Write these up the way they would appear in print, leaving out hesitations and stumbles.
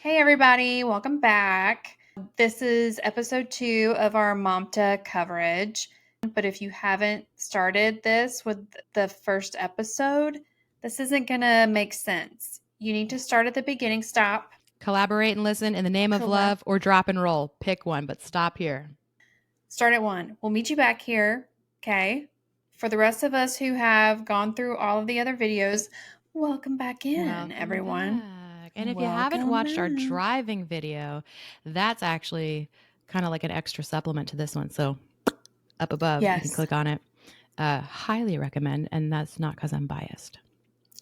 Hey everybody, welcome back. This is episode 2 of our Mamta coverage. But if you haven't started this with the first episode, this isn't going to make sense. You need to start at the beginning, stop. Collaborate and listen in the name of love, or drop and roll. Pick one, but stop here. Start at 1. We'll meet you back here, okay? For the rest of us who have gone through all of the other videos, welcome back in, everyone. Back. And if you haven't watched our driving video, that's actually kind of like an extra supplement to this one. So up above, you can click on it. Highly recommend, and that's not because I'm biased.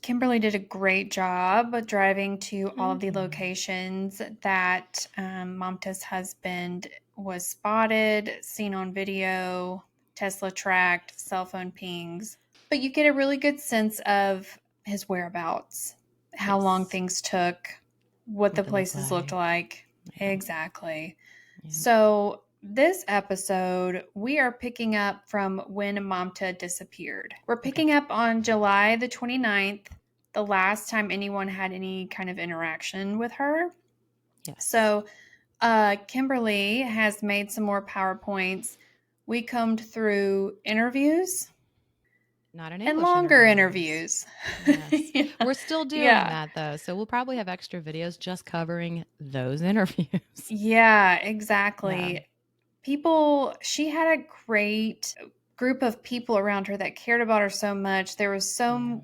Kimberly did a great job driving to all of the locations that Mamta's husband was spotted, seen on video, Tesla tracked, cell phone pings. But you get a really good sense of his whereabouts, how long things took, what the places looked like. Yeah. Exactly. Yeah. So this episode, we are picking up from when Mamta disappeared. We're picking up on July the 29th, the last time anyone had any kind of interaction with her. Yes. So Kimberly has made some more PowerPoints. We combed through interviews. Not an English and longer interviews. Yes. Yeah. We're still doing that though. So we'll probably have extra videos just covering those interviews. Yeah, exactly. Yeah. She had a great group of people around her that cared about her so much. There was so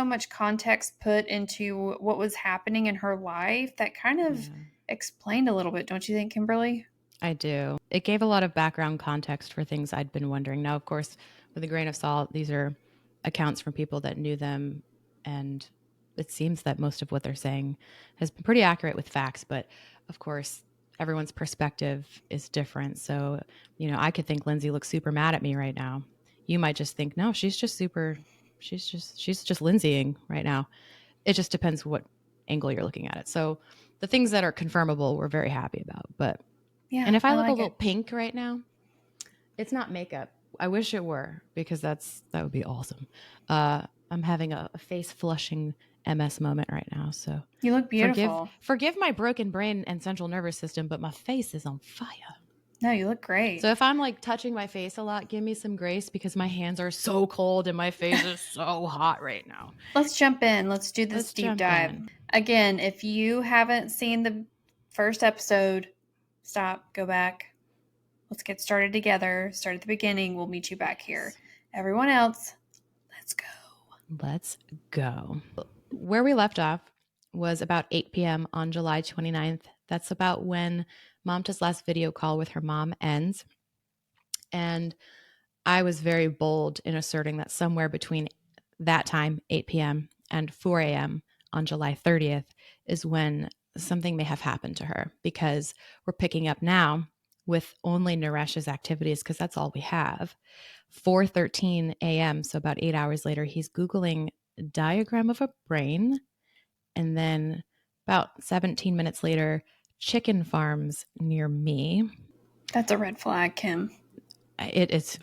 much context put into what was happening in her life that kind of explained a little bit, don't you think, Kimberly? I do. It gave a lot of background context for things I'd been wondering. Now, of course, with a grain of salt, these are accounts from people that knew them, and it seems that most of what they're saying has been pretty accurate with facts, but of course, everyone's perspective is different. So, I could think Lindsay looks super mad at me right now. You might just think, no, she's just Lindsaying right now. It just depends what angle you're looking at it. So the things that are confirmable, we're very happy about. But yeah, and if I look a little pink right now, it's not makeup. I wish it were, because that would be awesome. I'm having a face flushing MS moment right now. So you look beautiful. Forgive my broken brain and central nervous system, but my face is on fire. No, you look great. So if I'm like touching my face a lot, give me some grace, because my hands are so cold and my face is so hot right now. Let's jump in. Let's do this deep dive. Again, if you haven't seen the first episode, stop, go back. Let's get started together. Start at the beginning. We'll meet you back here. Everyone else, let's go. Let's go. Where we left off was about 8 p.m. on July 29th. That's about when Mamta's last video call with her mom ends. And I was very bold in asserting that somewhere between that time, 8 p.m., and 4 a.m. on July 30th is when something may have happened to her, because we're picking up now with only Naresh's activities, because that's all we have. 4:13 a.m., so about 8 hours later, he's Googling a diagram of a brain. And then about 17 minutes later, chicken farms near me. That's a red flag, Kim. It is.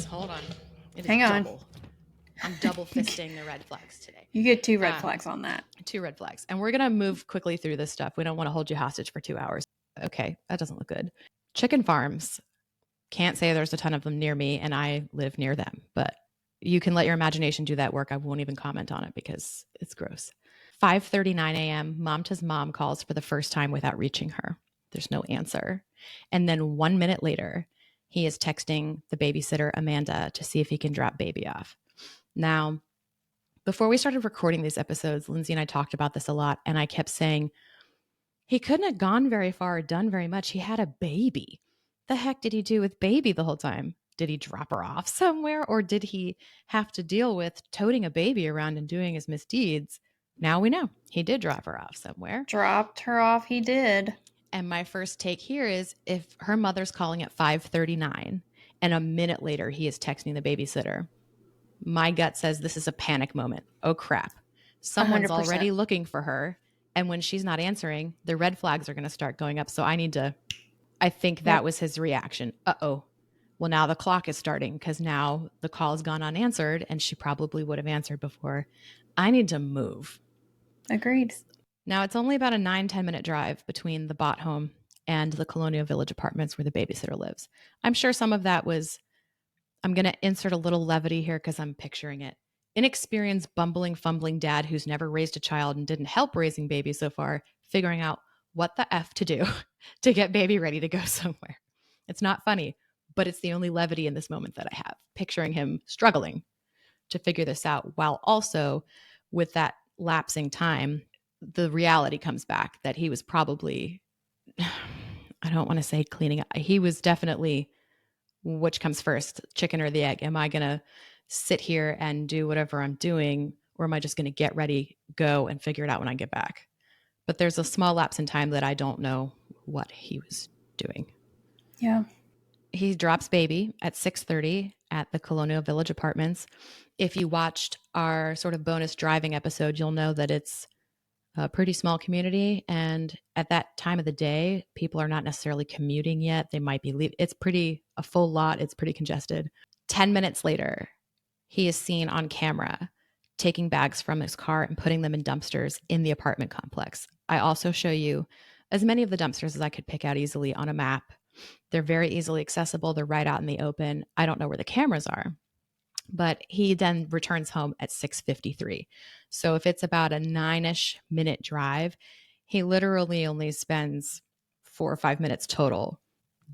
Hold on. Hang on. I'm double fisting the red flags today. You get 2 red flags on that. 2 red flags. And we're going to move quickly through this stuff. We don't want to hold you hostage for 2 hours. Okay, that doesn't look good. Chicken farms. Can't say there's a ton of them near me, and I live near them. But you can let your imagination do that work. I won't even comment on it because it's gross. 5:39 a.m., Mamta's mom calls for the first time without reaching her. There's no answer. And then 1 minute later, he is texting the babysitter, Amanda, to see if he can drop baby off. Now, before we started recording these episodes, Lindsay and I talked about this a lot, and I kept saying, he couldn't have gone very far or done very much. He had a baby. The heck did he do with baby the whole time? Did he drop her off somewhere, or did he have to deal with toting a baby around and doing his misdeeds? Now we know he did drop her off somewhere. Dropped her off, he did. And my first take here is, if her mother's calling at 5:39 and a minute later he is texting the babysitter, my gut says this is a panic moment. Oh crap. Someone's 100%. Already looking for her. And when she's not answering, the red flags are going to start going up. So I think that was his reaction. Uh-oh. Well, now the clock is starting, because now the call has gone unanswered, and she probably would have answered before. I need to move. Agreed. Now, it's only about a 9-10 minute drive between the Bhatt home and the Colonial Village apartments where the babysitter lives. I'm sure some of that was, I'm going to insert a little levity here because I'm picturing it. Inexperienced, bumbling, fumbling dad who's never raised a child and didn't help raising baby so far, figuring out what the F to do to get baby ready to go somewhere. It's not funny, but it's the only levity in this moment that I have, picturing him struggling to figure this out while also with that lapsing time, the reality comes back that he was probably, I don't want to say cleaning up. He was definitely, which comes first, chicken or the egg? Am I going to sit here and do whatever I'm doing, or am I just going to get ready, go, and figure it out when I get back? But there's a small lapse in time that I don't know what he was doing. Yeah. He drops baby at 6:30 at the Colonial Village Apartments. If you watched our sort of bonus driving episode, you'll know that it's a pretty small community. And at that time of the day, people are not necessarily commuting yet. They might be leaving. It's pretty a full lot. It's pretty congested. 10 minutes later, he is seen on camera taking bags from his car and putting them in dumpsters in the apartment complex. I also show you as many of the dumpsters as I could pick out easily on a map. They're very easily accessible. They're right out in the open. I don't know where the cameras are, but he then returns home at 6:53. So if it's about a 9ish minute drive, he literally only spends 4 or 5 minutes total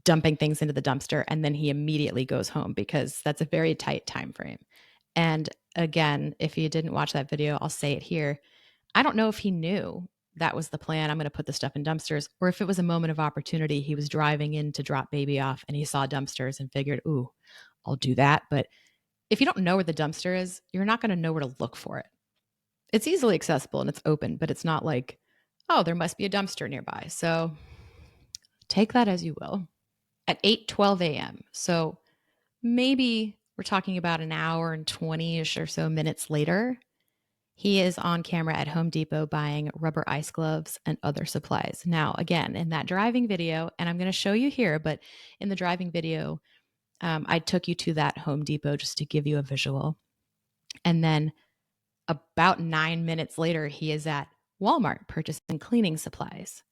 dumping things into the dumpster, and then he immediately goes home because that's a very tight time frame. And again, if you didn't watch that video, I'll say it here. I don't know if he knew that was the plan. I'm going to put the stuff in dumpsters, or if it was a moment of opportunity. He was driving in to drop baby off and he saw dumpsters and figured, ooh, I'll do that. But if you don't know where the dumpster is, you're not going to know where to look for it. It's easily accessible and it's open, but it's not like, oh, there must be a dumpster nearby. So take that as you will. At 8:12 a.m. So maybe we're talking about an hour and 20ish or so minutes later, he is on camera at Home Depot buying rubber ice gloves and other supplies. Now, again, in that driving video, and I'm going to show you here, but in the driving video, I took you to that Home Depot just to give you a visual. And then about 9 minutes later, he is at Walmart purchasing cleaning supplies.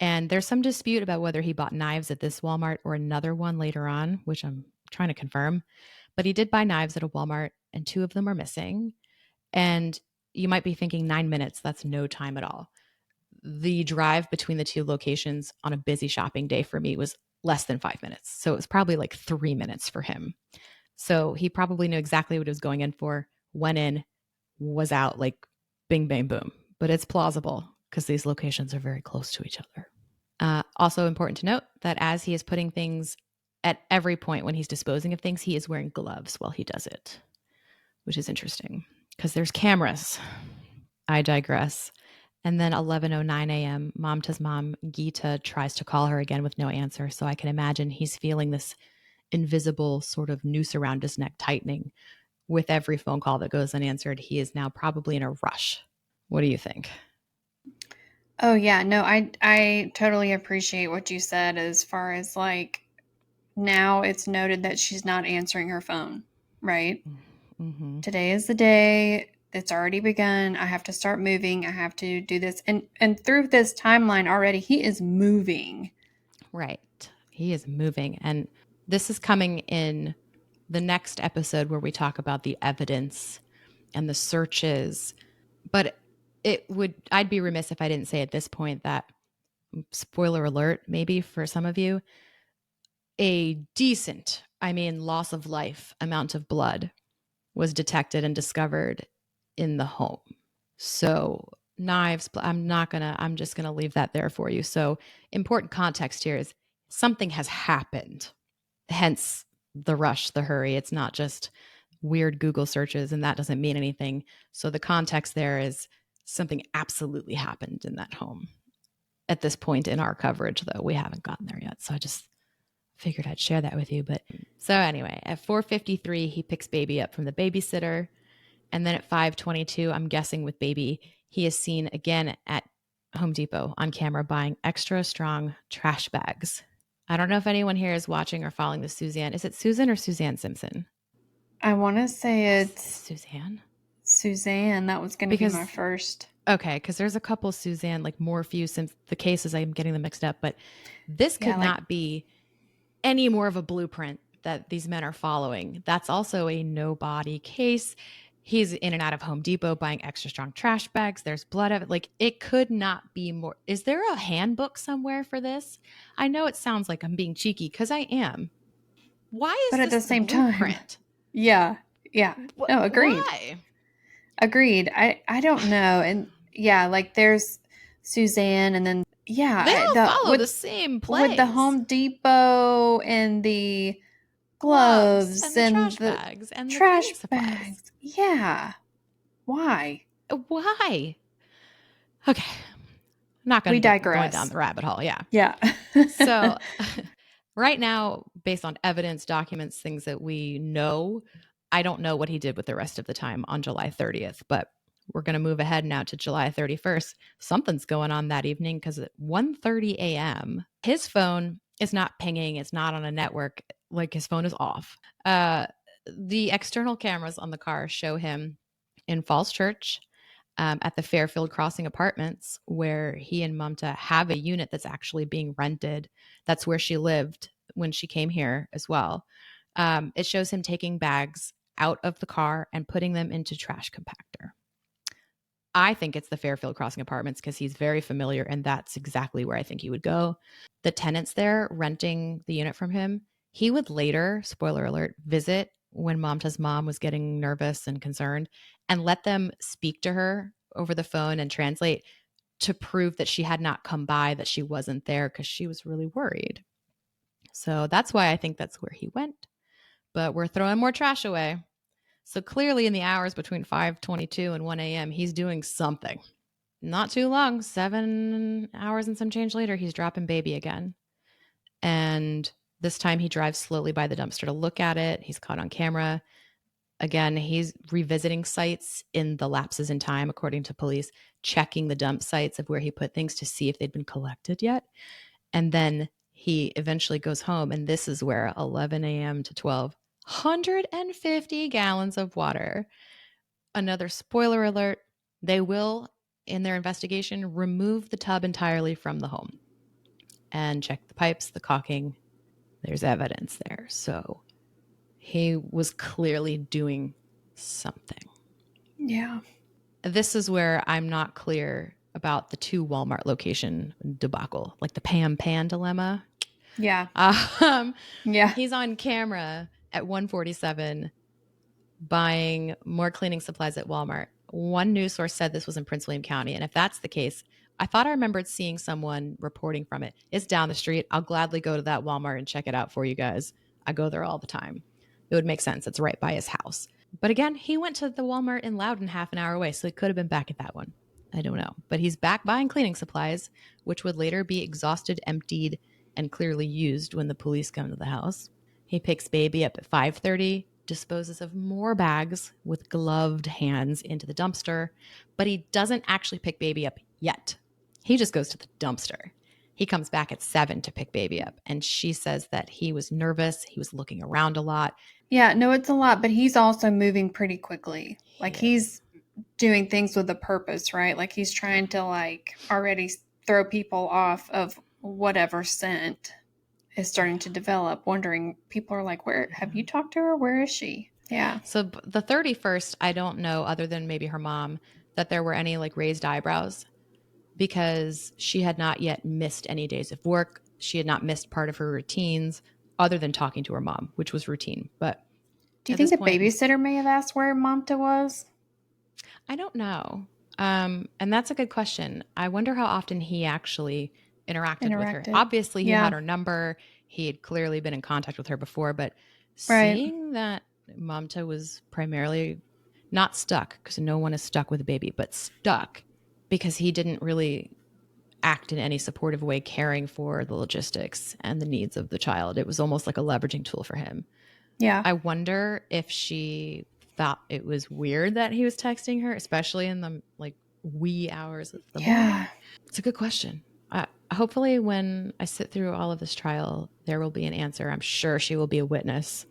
And there's some dispute about whether he bought knives at this Walmart or another one later on, which I'm trying to confirm. But he did buy knives at a Walmart, and 2 of them are missing. And you might be thinking 9 minutes, that's no time at all. The drive between the 2 locations on a busy shopping day for me was less than 5 minutes. So it was probably like 3 minutes for him. So he probably knew exactly what he was going in for, went in, was out like bing, bang, boom. But it's plausible because these locations are very close to each other. Also important to note that as he is putting things at every point when he's disposing of things, he is wearing gloves while he does it, which is interesting because there's cameras. I digress. And then 11:09 a.m., Mamta's mom, Geeta, tries to call her again with no answer. So I can imagine he's feeling this invisible sort of noose around his neck tightening with every phone call that goes unanswered. He is now probably in a rush. What do you think? Oh yeah, no, I totally appreciate what you said as far as like now it's noted that she's not answering her phone, right? Mm-hmm. Today is the day. It's already begun. I have to start moving. I have to do this. And through this timeline already, he is moving. Right. He is moving. And this is coming in the next episode where we talk about the evidence and the searches. But I'd be remiss if I didn't say at this point that, spoiler alert, maybe for some of you, a decent, I mean, loss of life amount of blood was detected and discovered in the home. So knives, I'm just going to leave that there for you. So important context here is something has happened, hence the rush, the hurry. It's not just weird Google searches, and that doesn't mean anything. So the context there is something absolutely happened in that home. At this point in our coverage, though, we haven't gotten there yet. So I just figured I'd share that with you. But so anyway, at 4:53, he picks baby up from the babysitter. And then at 5:22, I'm guessing with baby, he is seen again at Home Depot on camera buying extra strong trash bags. I don't know if anyone here is watching or following the Suzanne. Is it Susan or Suzanne Simpson? I want to say Yes, it's Suzanne. Suzanne. That was going to be my Because first. Okay, because there's a couple Suzanne, like Morphew, since the cases I'm getting them mixed up, but this Yeah, could not be any more of a blueprint that these men are following. That's also a no body case. He's in and out of Home Depot buying extra strong trash bags. There's blood of it. Like, it could not be more. Is there a handbook somewhere for this? I know it sounds like I'm being cheeky because I am. Why but is at the this the same time, blueprint? yeah, yeah. No, agreed. Why? Agreed. I don't know. And yeah, like there's Suzanne and then They yeah, all the follow the same with the plays. Home Depot and the Gloves gloves and the and trash the bags and the trash cleaning supplies. bags. Yeah. Why? Why? Okay. I'm not We going to going down digress. the rabbit hole. Yeah. Yeah. So right now, based on evidence, documents, things that we know, I don't know what he did with the rest of the time on July 30th, but we're going to move ahead now to July 31st. Something's going on that evening because at 1:30 a.m., his phone is not pinging. It's not on a network. Like, his phone is off. The external cameras on the car show him in Falls Church, at the Fairfield Crossing Apartments, where he and Mamta have a unit that's actually being rented. That's where she lived when she came here as well. It shows him taking bags out of the car and putting them into trash compactor. I think it's the Fairfield Crossing Apartments because he's very familiar, and that's exactly where I think he would go. The tenants there renting the unit from him, he would later, spoiler alert, visit when Mamta's mom was getting nervous and concerned and let them speak to her over the phone and translate to prove that she had not come by, that she wasn't there because she was really worried. So that's why I think that's where he went. But we're throwing more trash away. So clearly, in the hours between 5:22 and 1 a.m., he's doing something. Not too long, 7 hours and some change later, he's dropping baby again. And this time he drives slowly by the dumpster to look at it. He's caught on camera. Again, he's revisiting sites in the lapses in time, according to police, checking the dump sites of where he put things to see if they'd been collected yet. And then he eventually goes home. And this is where 11 a.m. to 12, 150 gallons of water. Another spoiler alert, they will, in their investigation, remove the tub entirely from the home and check the pipes, the caulking. There's evidence there. So he was clearly doing something. Yeah. This is where I'm not clear about the 2 Walmart location debacle, like the Pam Pan dilemma. Yeah. Um, Yeah. he's on camera at 1:47 buying more cleaning supplies at Walmart. One news source said this was in Prince William County. And if that's the case, I thought I remembered seeing someone reporting from it. It's down the street. I'll gladly go to that Walmart and check it out for you guys. I go there all the time. It would make sense. It's right by his house. But again, he went to the Walmart in Loudon half an hour away, so he could have been back at that one. I don't know. But he's back buying cleaning supplies, which would later be exhausted, emptied, and clearly used when the police come to the house. He picks baby up at 5:30, disposes of more bags with gloved hands into the dumpster, but he doesn't actually pick baby up yet. He just goes to the dumpster. He comes back at 7 to pick baby up, and she says that he was nervous. He was looking around a lot. Yeah, no, it's a lot, but he's also moving pretty quickly. Like He is. he's doing things with a purpose, right? Like he's trying to like already throw people off of whatever scent is starting to develop, wondering people are like, "Where have you talked to her? Where is she?" Yeah. So the 31st, I don't know, other than maybe her mom, that there were any like raised eyebrows because she had not yet missed any days of work. She had not missed part of her routines other than talking to her mom, which was routine. But Do you at think this the point, babysitter may have asked where Mamta was? I don't know. And that's a good question. I wonder how often he actually interacted with her. Interacted. Obviously, he Yeah. had her number. He had clearly been in contact with her before, but Right. seeing that Mamta was primarily not stuck, because no one is stuck with a baby, but stuck because he didn't really act in any supportive way, caring for the logistics and the needs of the child. It was almost like a leveraging tool for him. Yeah. I wonder if she thought it was weird that he was texting her, especially in the like wee hours of the morning. Yeah. It's a good question. Hopefully, when I sit through all of this trial, there will be an answer. I'm sure she will be a witness.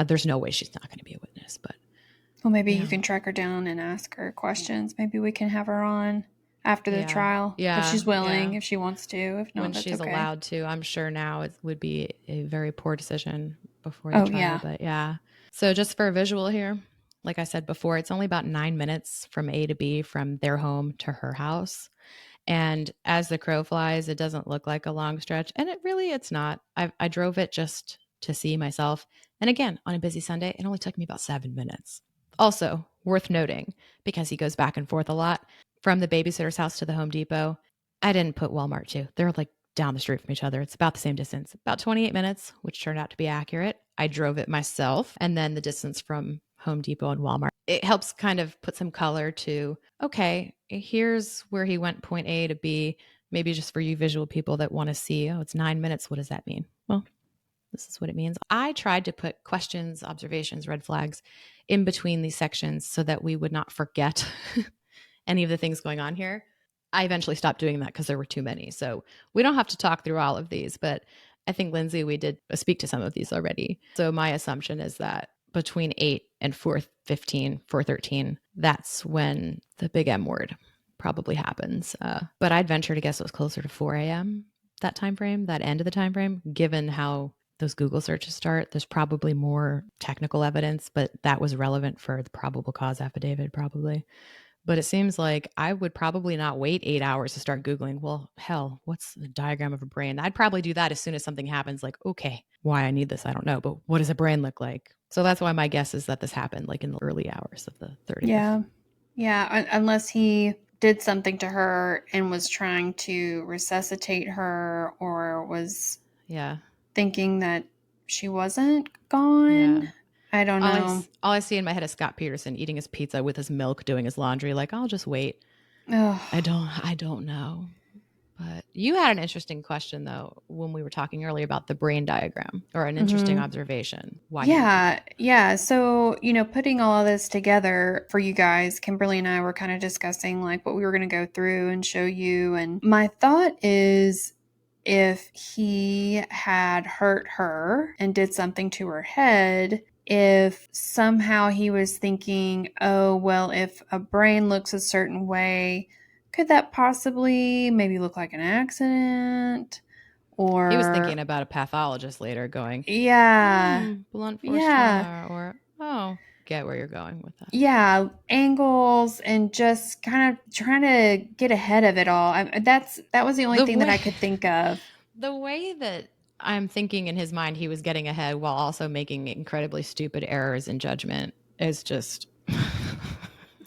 There's no way she's not going to be a witness, but Well, maybe you can track her down and ask her questions. Maybe we can have her on after the trial. If she's willing, if she wants to. If not, when that's she's okay. allowed to. I'm sure now it would be a very poor decision before the trial. But so just for a visual here, like I said before, it's only about 9 minutes from A to B from their home to her house. And as the crow flies, it doesn't look like a long stretch. And it's not. I drove it just to see myself. And again, on a busy Sunday, it only took me about 7 minutes. Also worth noting, because he goes back and forth a lot, from the babysitter's house to the Home Depot, I didn't put Walmart too. They're like down the street from each other. It's about the same distance, about 28 minutes, which turned out to be accurate. I drove it myself. And then the distance from Home Depot and Walmart. It helps kind of put some color to, okay, here's where he went point A to B. Maybe just for you visual people that want to see, oh, it's 9 minutes. What does that mean? Well, this is what it means. I tried to put questions, observations, red flags in between these sections so that we would not forget any of the things going on here. I eventually stopped doing that because there were too many. So we don't have to talk through all of these, but I think, Lindsay, we did speak to some of these already. So my assumption is that between 8 and 4:15, 4:13, that's when the big M word probably happens. But I'd venture to guess it was closer to 4 a.m., that time frame, that end of the time frame, given how those Google searches start. There's probably more technical evidence, but that was relevant for the probable cause affidavit, probably. But it seems like I would probably not wait 8 hours to start Googling, well, hell, what's the diagram of a brain? I'd probably do that as soon as something happens, like, okay, why I need this, I don't know, but what does a brain look like? So that's why my guess is that this happened like in the early hours of the 30th. Yeah, unless he did something to her and was trying to resuscitate her or was thinking that she wasn't gone. I don't know. All I see in my head is Scott Peterson eating his pizza with his milk, doing his laundry. Like, I'll just wait. I don't know. But you had an interesting question, though, when we were talking earlier about the brain diagram, or an interesting observation. Why? Yeah. So, putting all of this together for you guys, Kimberly and I were kind of discussing like what we were going to go through and show you. And my thought is, if he had hurt her and did something to her head, if somehow he was thinking, oh, well, if a brain looks a certain way, could that possibly maybe look like an accident? Or he was thinking about a pathologist later going, blunt force trauma, or, get where you're going with that. Yeah, angles and just kind of trying to get ahead of it all. That was the only thing that I could think of. The way that I'm thinking in his mind he was getting ahead while also making incredibly stupid errors in judgment is just...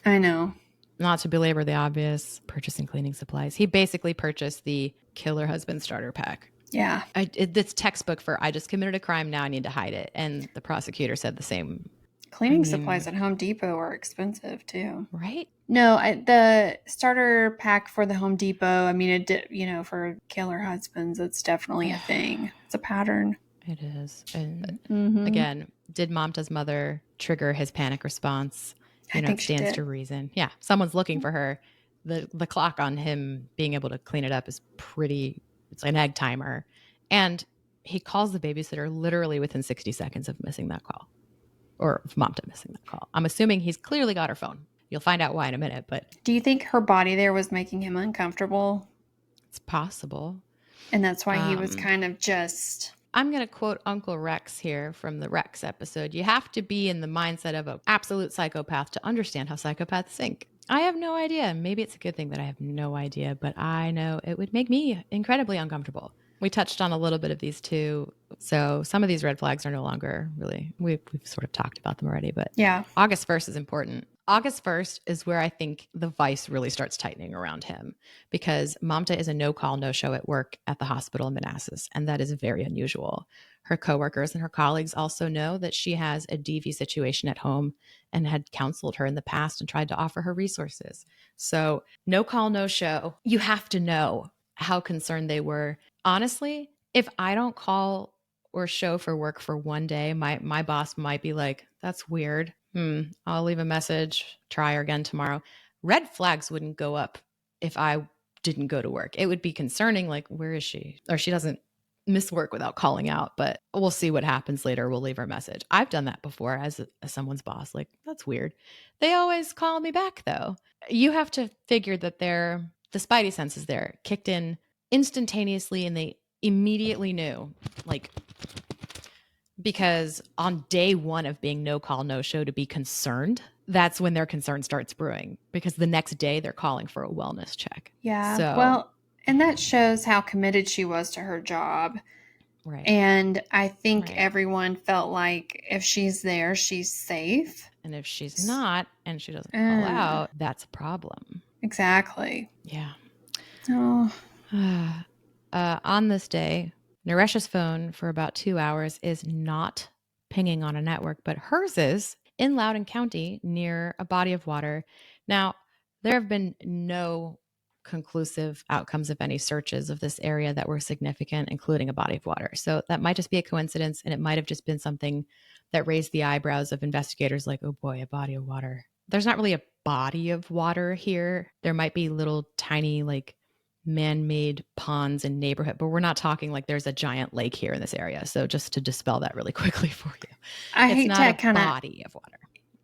I know. Not to belabor the obvious, purchasing cleaning supplies. He basically purchased the Killer Husband starter pack. Yeah. It's textbook for, I just committed a crime, now I need to hide it. And the prosecutor said the same. Cleaning supplies at Home Depot are expensive too. Right? No, the starter pack for the Home Depot, it did, for Killer Husbands, it's definitely a thing. It's a pattern. It is. And again, did Mamta's mother trigger his panic response? I think it stands to reason. Yeah. Someone's looking for her. The clock on him being able to clean it up is it's an egg timer. And he calls the babysitter literally within 60 seconds of missing that call, or of Mamta missing that call. I'm assuming he's clearly got her phone. You'll find out why in a minute, but... Do you think her body there was making him uncomfortable? It's possible. And that's why he was kind of just... I'm going to quote Uncle Rex here from the Rex episode. You have to be in the mindset of an absolute psychopath to understand how psychopaths think. I have no idea. Maybe it's a good thing that I have no idea, but I know it would make me incredibly uncomfortable. We touched on a little bit of these too. So some of these red flags are no longer really, we've sort of talked about them already, but August 1st is important. August 1st is where I think the vice really starts tightening around him, because Mamta is a no-call, no-show at work at the hospital in Manassas, and that is very unusual. Her coworkers and her colleagues also know that she has a DV situation at home and had counseled her in the past and tried to offer her resources. So no call, no show. You have to know how concerned they were. Honestly, if I don't call or show for work for one day, my boss might be like, that's weird. I'll leave a message, try her again tomorrow. Red flags wouldn't go up if I didn't go to work. It would be concerning, like, where is she? Or she doesn't miss work without calling out, but we'll see what happens later. We'll leave our message. I've done that before as someone's boss. Like, that's weird. They always call me back though. You have to figure that the spidey senses there kicked in instantaneously, and they immediately knew, like, because on day one of being no call, no show to be concerned, that's when their concern starts brewing, because the next day they're calling for a wellness check. Yeah. So, Well, and that shows how committed she was to her job. right. And I think Right. everyone felt like if she's there, she's safe. And if she's not and she doesn't call out, that's a problem. Exactly. Yeah. Oh. On this day, Naresh's phone for about 2 hours is not pinging on a network, but hers is in Loudoun County near a body of water. Now, there have been no conclusive outcomes of any searches of this area that were significant, including a body of water. So that might just be a coincidence, and it might have just been something that raised the eyebrows of investigators, like, oh boy, a body of water. There's not really a body of water here. There might be little tiny, like, man-made ponds and neighborhood, but we're not talking like there's a giant lake here in this area. So just to dispel that really quickly for you, it's not a body of water.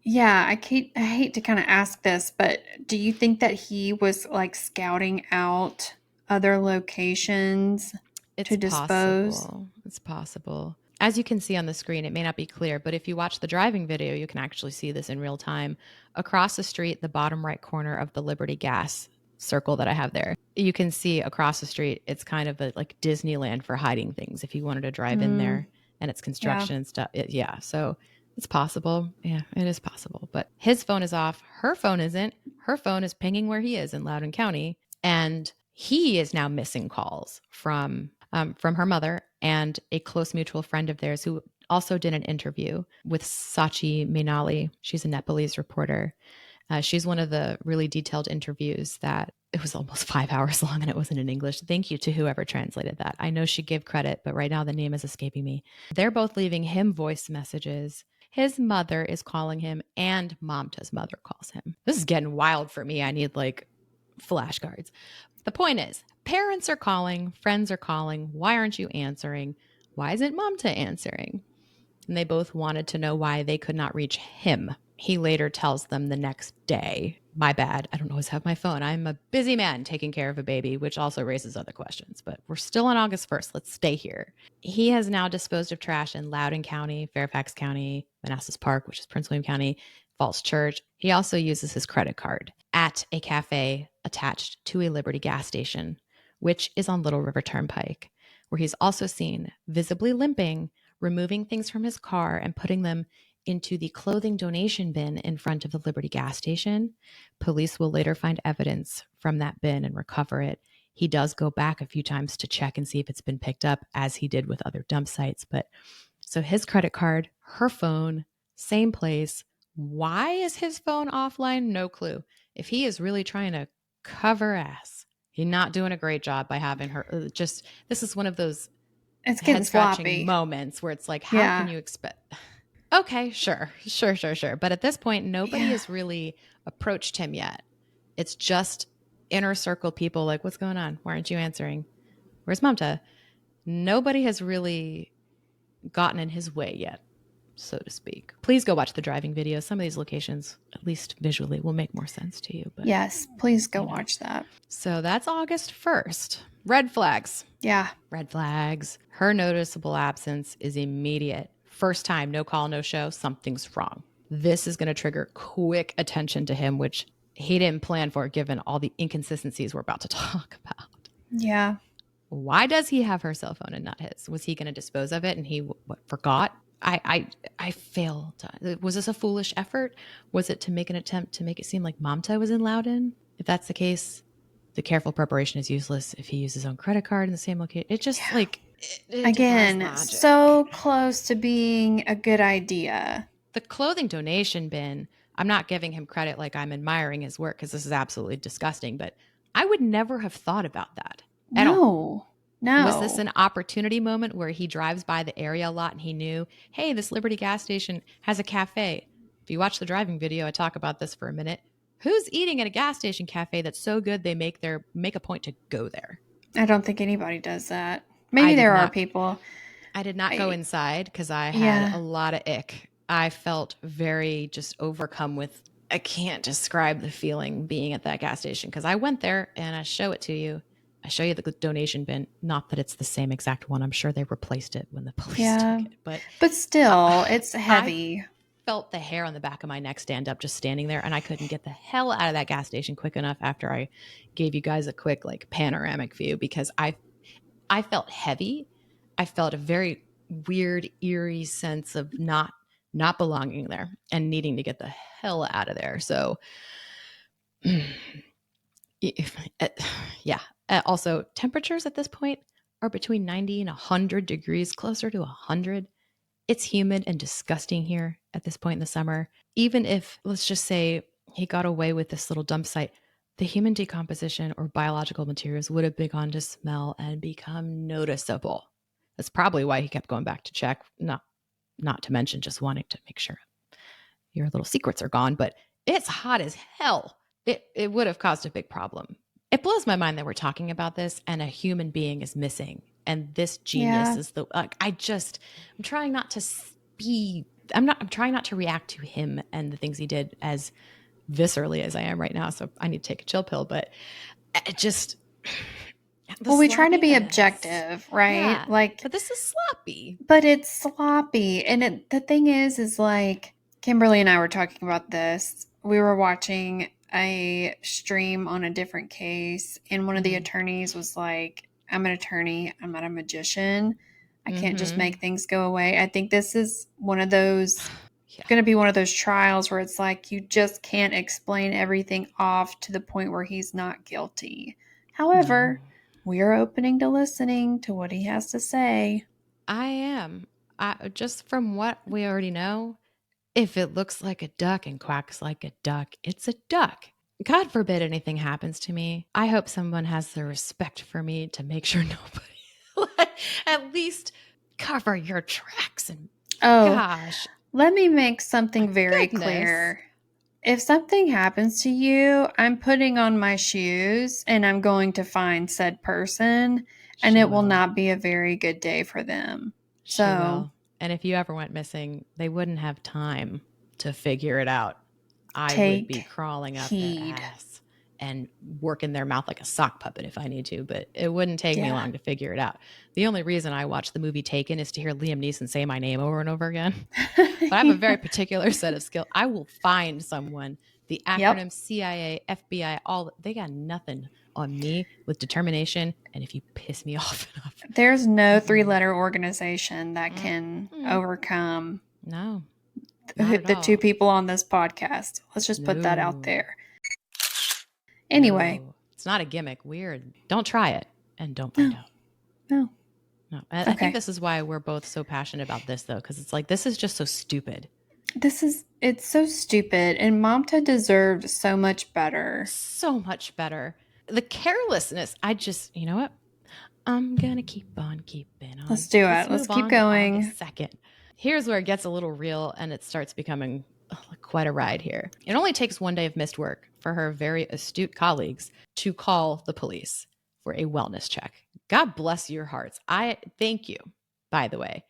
Yeah, I hate to kind of ask this, but do you think that he was like scouting out other locations to dispose? It's possible. As you can see on the screen, it may not be clear, but if you watch the driving video, you can actually see this in real time. Across the street, the bottom right corner of the Liberty Gas circle that I have there, you can see across the street, it's kind of a like Disneyland for hiding things if you wanted to drive in there, and it's construction and stuff. So it's possible. Yeah, it is possible. But his phone is off. Her phone isn't. Her phone is pinging where he is in Loudoun County, and he is now missing calls from her mother and a close mutual friend of theirs who also did an interview with Sachi Mainali. She's a Nepalese reporter. She's one of the really detailed interviews that it was almost 5 hours long, and it wasn't in English. Thank you to whoever translated that. I know she gave credit, but right now the name is escaping me. They're both leaving him voice messages. His mother is calling him, and Mamta's mother calls him. This is getting wild for me. I need like flashcards. The point is, parents are calling, friends are calling. Why aren't you answering? Why isn't Mamta answering? And they both wanted to know why they could not reach him. He later tells them the next day, my bad, I don't always have my phone. I'm a busy man taking care of a baby, which also raises other questions. But we're still on August 1st. Let's stay here. He has now disposed of trash in Loudoun County, Fairfax County, Manassas Park, which is Prince William County, Falls Church. He also uses his credit card at a cafe attached to a Liberty gas station, which is on Little River Turnpike, where he's also seen visibly limping, removing things from his car and putting them into the clothing donation bin in front of the Liberty gas station. Police will later find evidence from that bin and recover it. He does go back a few times to check and see if it's been picked up, as he did with other dump sites. But so his credit card, her phone, same place. Why is his phone offline? No clue. If he is really trying to cover ass, he's not doing a great job by having her. Just, this is one of those it's getting sloppy moments where it's like, how can you expect? Okay, sure. But at this point, nobody has really approached him yet. It's just inner circle people like, what's going on? Why aren't you answering? Where's Mamta? Nobody has really gotten in his way yet, so to speak. Please go watch the driving video. Some of these locations, at least visually, will make more sense to you. But yes, please go watch that. So that's August 1st. Red flags. Yeah. Red flags. Her noticeable absence is immediate. First time, no call, no show, something's wrong. This is going to trigger quick attention to him, which he didn't plan for, given all the inconsistencies we're about to talk about. Yeah. Why does he have her cell phone and not his? Was he going to dispose of it and he forgot? I fail to. Was this a foolish effort? Was it to make an attempt to make it seem like Mamta was in Loudoun? If that's the case, the careful preparation is useless. If he used his own credit card in the same location, it just again, so close to being a good idea. The clothing donation bin, I'm not giving him credit like I'm admiring his work, because this is absolutely disgusting, but I would never have thought about that at all. No. Was this an opportunity moment where he drives by the area a lot and he knew, hey, this Liberty gas station has a cafe? If you watch the driving video, I talk about this for a minute. Who's eating at a gas station cafe that's so good they make a point to go there? I don't think anybody does that. Maybe there are people. I did not go inside because I had Yeah. a lot of ick. I felt very just overcome with, I can't describe the feeling being at that gas station, because I went there and I show it to you. I show you the donation bin. Not that it's the same exact one. I'm sure they replaced it when the police took it. But still, it's I heavy. felt the hair on the back of my neck stand up just standing there, and I couldn't get the hell out of that gas station quick enough after I gave you guys a quick like panoramic view, because I felt heavy. I felt a very weird, eerie sense of not belonging there and needing to get the hell out of there. So, yeah. Also, temperatures at this point are between 90 and 100 degrees, closer to 100. It's humid and disgusting here at this point in the summer. Even if, let's just say, he got away with this little dump site, the human decomposition or biological materials would have begun to smell and become noticeable. That's probably why he kept going back to check, not to mention just wanting to make sure your little secrets are gone. But it's hot as hell. It would have caused a big problem. It blows my mind that we're talking about this and a human being is missing. And this genius is the, like, I'm trying not to I'm trying not to react to him and the things he did as viscerally as I am right now. So I need to take a chill pill, but it just, well, we try to be sloppiness. objective, right? Yeah, like, but this is sloppy. but it's sloppy. And the thing is like, Kimberly and I were talking about this. We were watching a stream on a different case, and one of the attorneys was like, I'm an attorney, I'm not a magician. I can't just make things go away. I think this is one of those, going to be one of those trials where it's like, you just can't explain everything off to the point where he's not guilty. However, we are opening to listening to what he has to say. I am. Just from what we already know, if it looks like a duck and quacks like a duck, it's a duck. God forbid anything happens to me. I hope someone has the respect for me to make sure nobody, like, at least cover your tracks. And gosh, let me make something very clear. If something happens to you, I'm putting on my shoes and I'm going to find said person, and it will not be a very good day for them. She will. And if you ever went missing, they wouldn't have time to figure it out. I would be crawling up their ass and working their mouth like a sock puppet if I need to, but it wouldn't take me long to figure it out. The only reason I watch the movie Taken is to hear Liam Neeson say my name over and over again. But I have a very particular set of skills. I will find someone. The acronym CIA, FBI, they got nothing on me with determination. And if you piss me off enough, there's no 3-letter organization that can overcome the two people on this podcast. Let's just put that out there. Anyway, it's not a gimmick. Weird. Don't try it and don't find out. No. I think this is why we're both so passionate about this, though, because it's like, this is just so stupid. It's so stupid, and Mamta deserved so much better. So much better. The carelessness, you know what? I'm going to keep on keeping on. Let's do it. Let's keep going. Second. Here's where it gets a little real and it starts becoming quite a ride here. It only takes one day of missed work for her very astute colleagues to call the police for a wellness check. God bless your hearts. I thank you, by the way,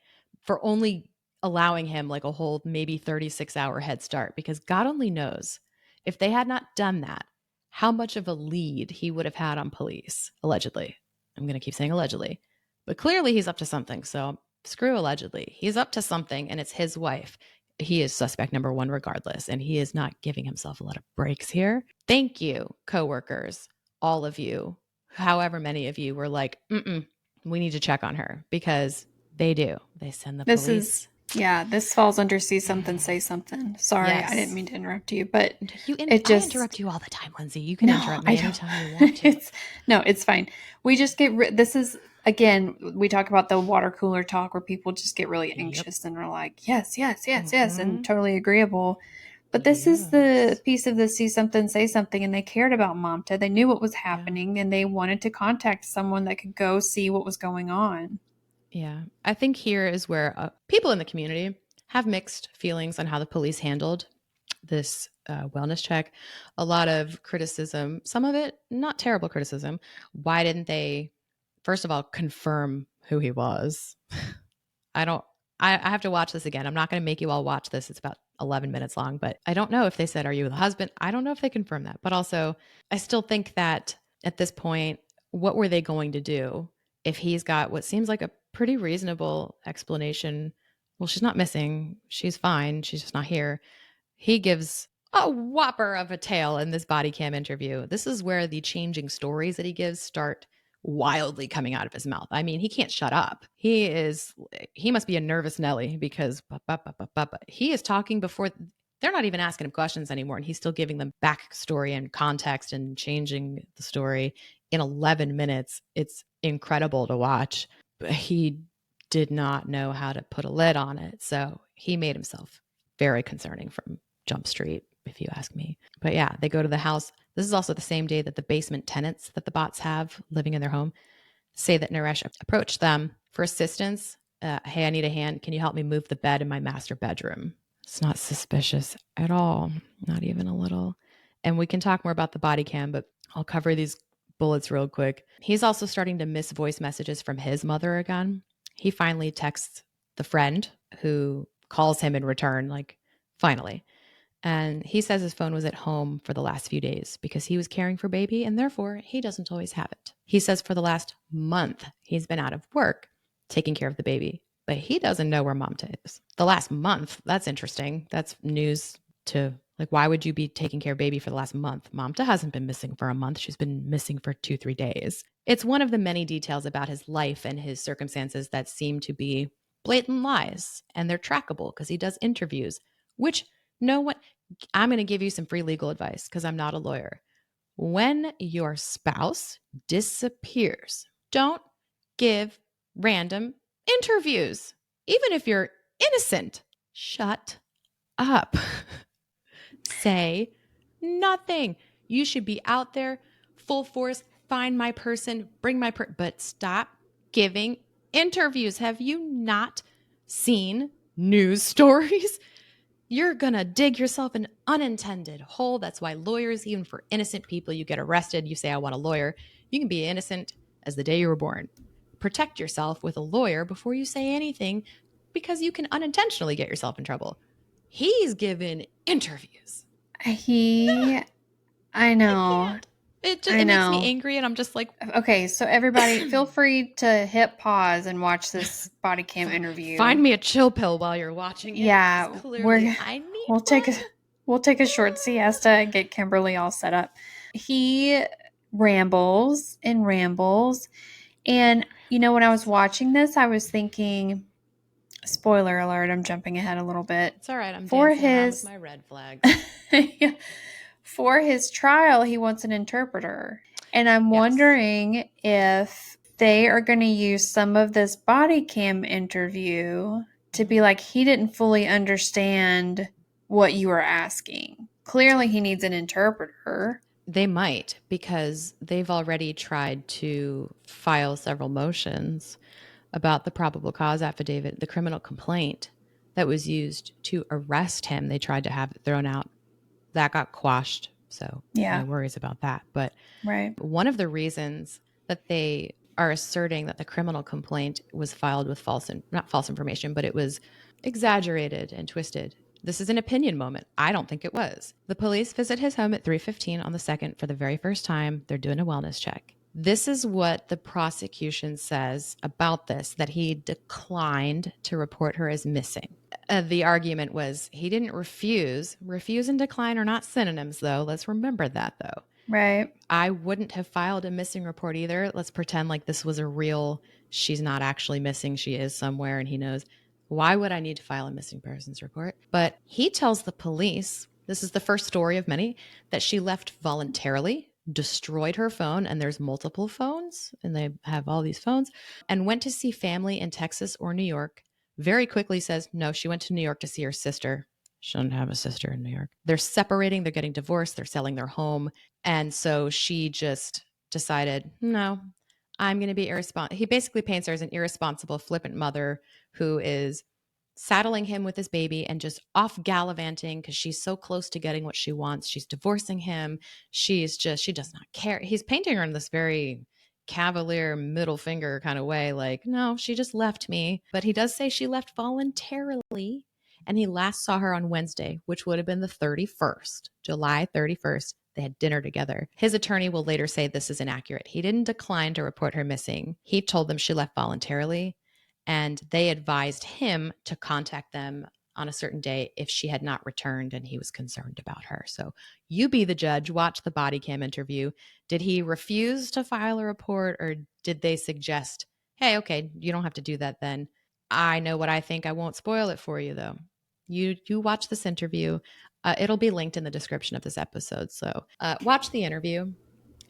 for only allowing him like a whole maybe 36-hour head start, because God only knows if they had not done that, how much of a lead he would have had on police, allegedly. I'm going to keep saying allegedly, but clearly he's up to something. So screw allegedly. He's up to something, and it's his wife. He is suspect number one regardless, and he is not giving himself a lot of breaks here. Thank you, coworkers, all of you, however many of you were like, we need to check on her, because they do. They send the police. This falls under see something, say something. Sorry, I didn't mean to interrupt you, but I interrupt you all the time, Lindsay. You can interrupt me anytime you want to. It's fine. We just get this is, again, we talk about the water cooler talk where people just get really anxious and are like, yes, and totally agreeable. But this is the piece of the see something, say something, and they cared about Mamta. They knew what was happening, and they wanted to contact someone that could go see what was going on. Yeah, I think here is where people in the community have mixed feelings on how the police handled this wellness check. A lot of criticism, some of it not terrible criticism. Why didn't they, first of all, confirm who he was. I don't, I have to watch this again. I'm not going to make you all watch this. It's about 11 minutes long, but I don't know if they said, are you the husband? I don't know if they confirmed that. But also, I still think that at this point, what were they going to do if he's got what seems like a pretty reasonable explanation? Well, she's not missing. She's fine. She's just not here. He gives a whopper of a tale in this body cam interview. This is where the changing stories that he gives start wildly coming out of his mouth. I mean, he can't shut up. He must be a nervous Nelly because he is talking before they're not even asking him questions anymore. And he's still giving them backstory and context and changing the story in 11 minutes. It's incredible to watch. But he did not know how to put a lid on it. So he made himself very concerning from Jump Street, if you ask me. But yeah, they go to the house. This is also the same day that the basement tenants that the Bhatts have living in their home say that Naresh approached them for assistance. Hey, I need a hand. Can you help me move the bed in my master bedroom? It's not suspicious at all, not even a little. And we can talk more about the body cam, but I'll cover these bullets real quick. He's also starting to miss voice messages from his mother again. He finally texts the friend who calls him in return, like, finally. And he says his phone was at home for the last few days because he was caring for baby and therefore he doesn't always have it. He says for the last month he's been out of work taking care of the baby, but he doesn't know where Mamta is. The last month, that's interesting. That's news to, like, why would you be taking care of baby for the last month? Mamta hasn't been missing for a month. She's been missing for 2-3 days. It's one of the many details about his life and his circumstances that seem to be blatant lies, and they're trackable because he does interviews, which no one, I'm going to give you some free legal advice because I'm not a lawyer. When your spouse disappears, don't give random interviews. Even if you're innocent, shut up. Say nothing. You should be out there full force, find my person, bring my but stop giving interviews. Have you not seen news stories? You're going to dig yourself an unintended hole. That's why lawyers, even for innocent people, you get arrested. You say, I want a lawyer. You can be innocent as the day you were born. Protect yourself with a lawyer before you say anything because you can unintentionally get yourself in trouble. He's given interviews. I know. It I makes me know. angry, and I'm just like, Okay, so everybody, feel free to hit pause and watch this body cam interview. Find me a chill pill while you're watching it. Yeah, Clearly, I need we'll take a short siesta and get Kimberly all set up. He rambles and rambles, and you know, when I was watching this, I was thinking, spoiler alert, I'm jumping ahead a little bit. It's all right. I'm dancing around with my red flags. For his trial, he wants an interpreter. And I'm wondering if they are going to use some of this body cam interview to be like, he didn't fully understand what you were asking. Clearly, he needs an interpreter. They might, because they've already tried to file several motions about the probable cause affidavit, the criminal complaint that was used to arrest him. They tried to have it thrown out. That got quashed. So no worries about that. But one of the reasons that they are asserting that the criminal complaint was filed with not false information, but it was exaggerated and twisted. This is an opinion moment. I don't think it was. The police visit his home at 3:15 on the 2nd for the very first time. They're doing a wellness check. This is what the prosecution says about this, that he declined to report her as missing. The argument was he didn't refuse. Refuse and decline are not synonyms, though. Let's remember that, though. Right. I wouldn't have filed a missing report either. Let's pretend like this was a real, she's not actually missing. She is somewhere and he knows. Why would I need to file a missing persons report? But he tells the police, this is the first story of many, that she left voluntarily, destroyed her phone, and there's multiple phones, and they have all these phones, and went to see family in Texas or New York. Very quickly says, no, she went to New York to see her sister. She doesn't have a sister in New York. They're separating, they're getting divorced, they're selling their home. And so she just decided, no, I'm going to be irresponsible. He basically paints her as an irresponsible, flippant mother who is saddling him with his baby and just off gallivanting because she's so close to getting what she wants. She's divorcing him. She does not care. He's painting her in this very cavalier middle finger kind of way, like, no, she just left me. But he does say she left voluntarily. And he last saw her on Wednesday, which would have been the 31st, July 31st. They had dinner together. His attorney will later say this is inaccurate. He didn't decline to report her missing. He told them she left voluntarily, and they advised him to contact them on a certain day if she had not returned and he was concerned about her. So you be the judge, watch the body cam interview. Did he refuse to file a report, or did they suggest, hey, okay, you don't have to do that then? I know what I think. I won't spoil it for you though. You watch this interview. It'll be linked in the description of this episode. So watch the interview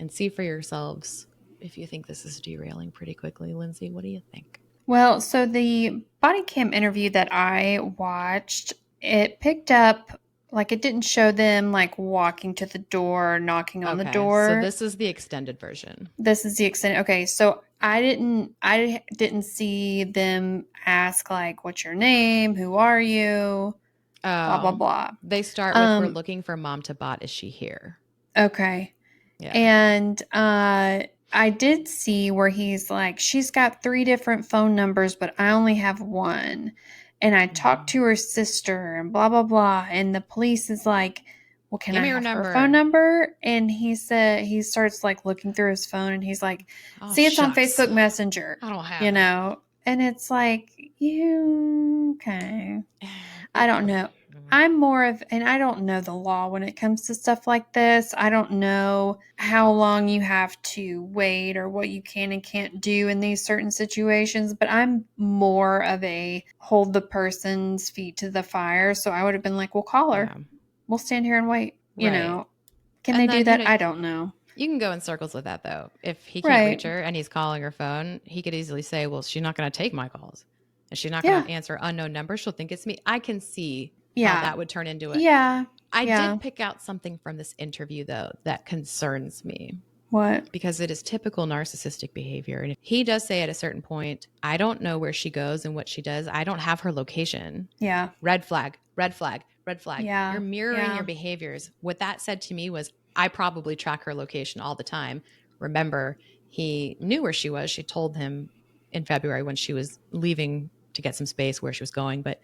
and see for yourselves if you think this is derailing pretty quickly. Lindsay, what do you think? Well, so the body cam interview that I watched, it picked up, like, it didn't show them like walking to the door, knocking on the Okay, so door. this is the extended version. This is the extent. Okay, so I didn't see them ask like, "What's your name? Who are you?" Blah blah Oh, blah. they start with, we're looking for Mamta Bhatt. Is she here? Okay. Yeah. And I did see where he's like, she's got 3 different phone numbers, but I only have one. And I talked to her sister and blah, blah, blah. And the police is like, well, can Give I me your have her number. phone number? And he said, he starts like looking through his phone and he's like, Oh, see, it's on shucks. Facebook Messenger. I don't have you it. know? And it's like, okay. I don't know. I'm more of, and I don't know the law when it comes to stuff like this. I don't know how long you have to wait or what you can and can't do in these certain situations, but I'm more of a hold the person's feet to the fire. So I would have been like, well, call her. Yeah. We'll stand here and wait. Right. Can And they do then, that? I don't know. you can go in circles with that though. If he can't Right. reach her and he's calling her phone, he could easily say, well, she's not going to take my calls. And she's not going Yeah. to answer unknown numbers. She'll think it's me. I can see how Yeah. that would turn into it. Yeah. I Yeah. did pick out something from this interview though that concerns me. What? Because it is typical narcissistic behavior. And he does say at a certain point, I don't know where she goes and what she does. I don't have her location. Yeah. Red flag, red flag, red flag. Yeah. You're mirroring Yeah. your behaviors. What that said to me was, I probably track her location all the time. Remember, he knew where she was. She told him in February when she was leaving to get some space where she was going, but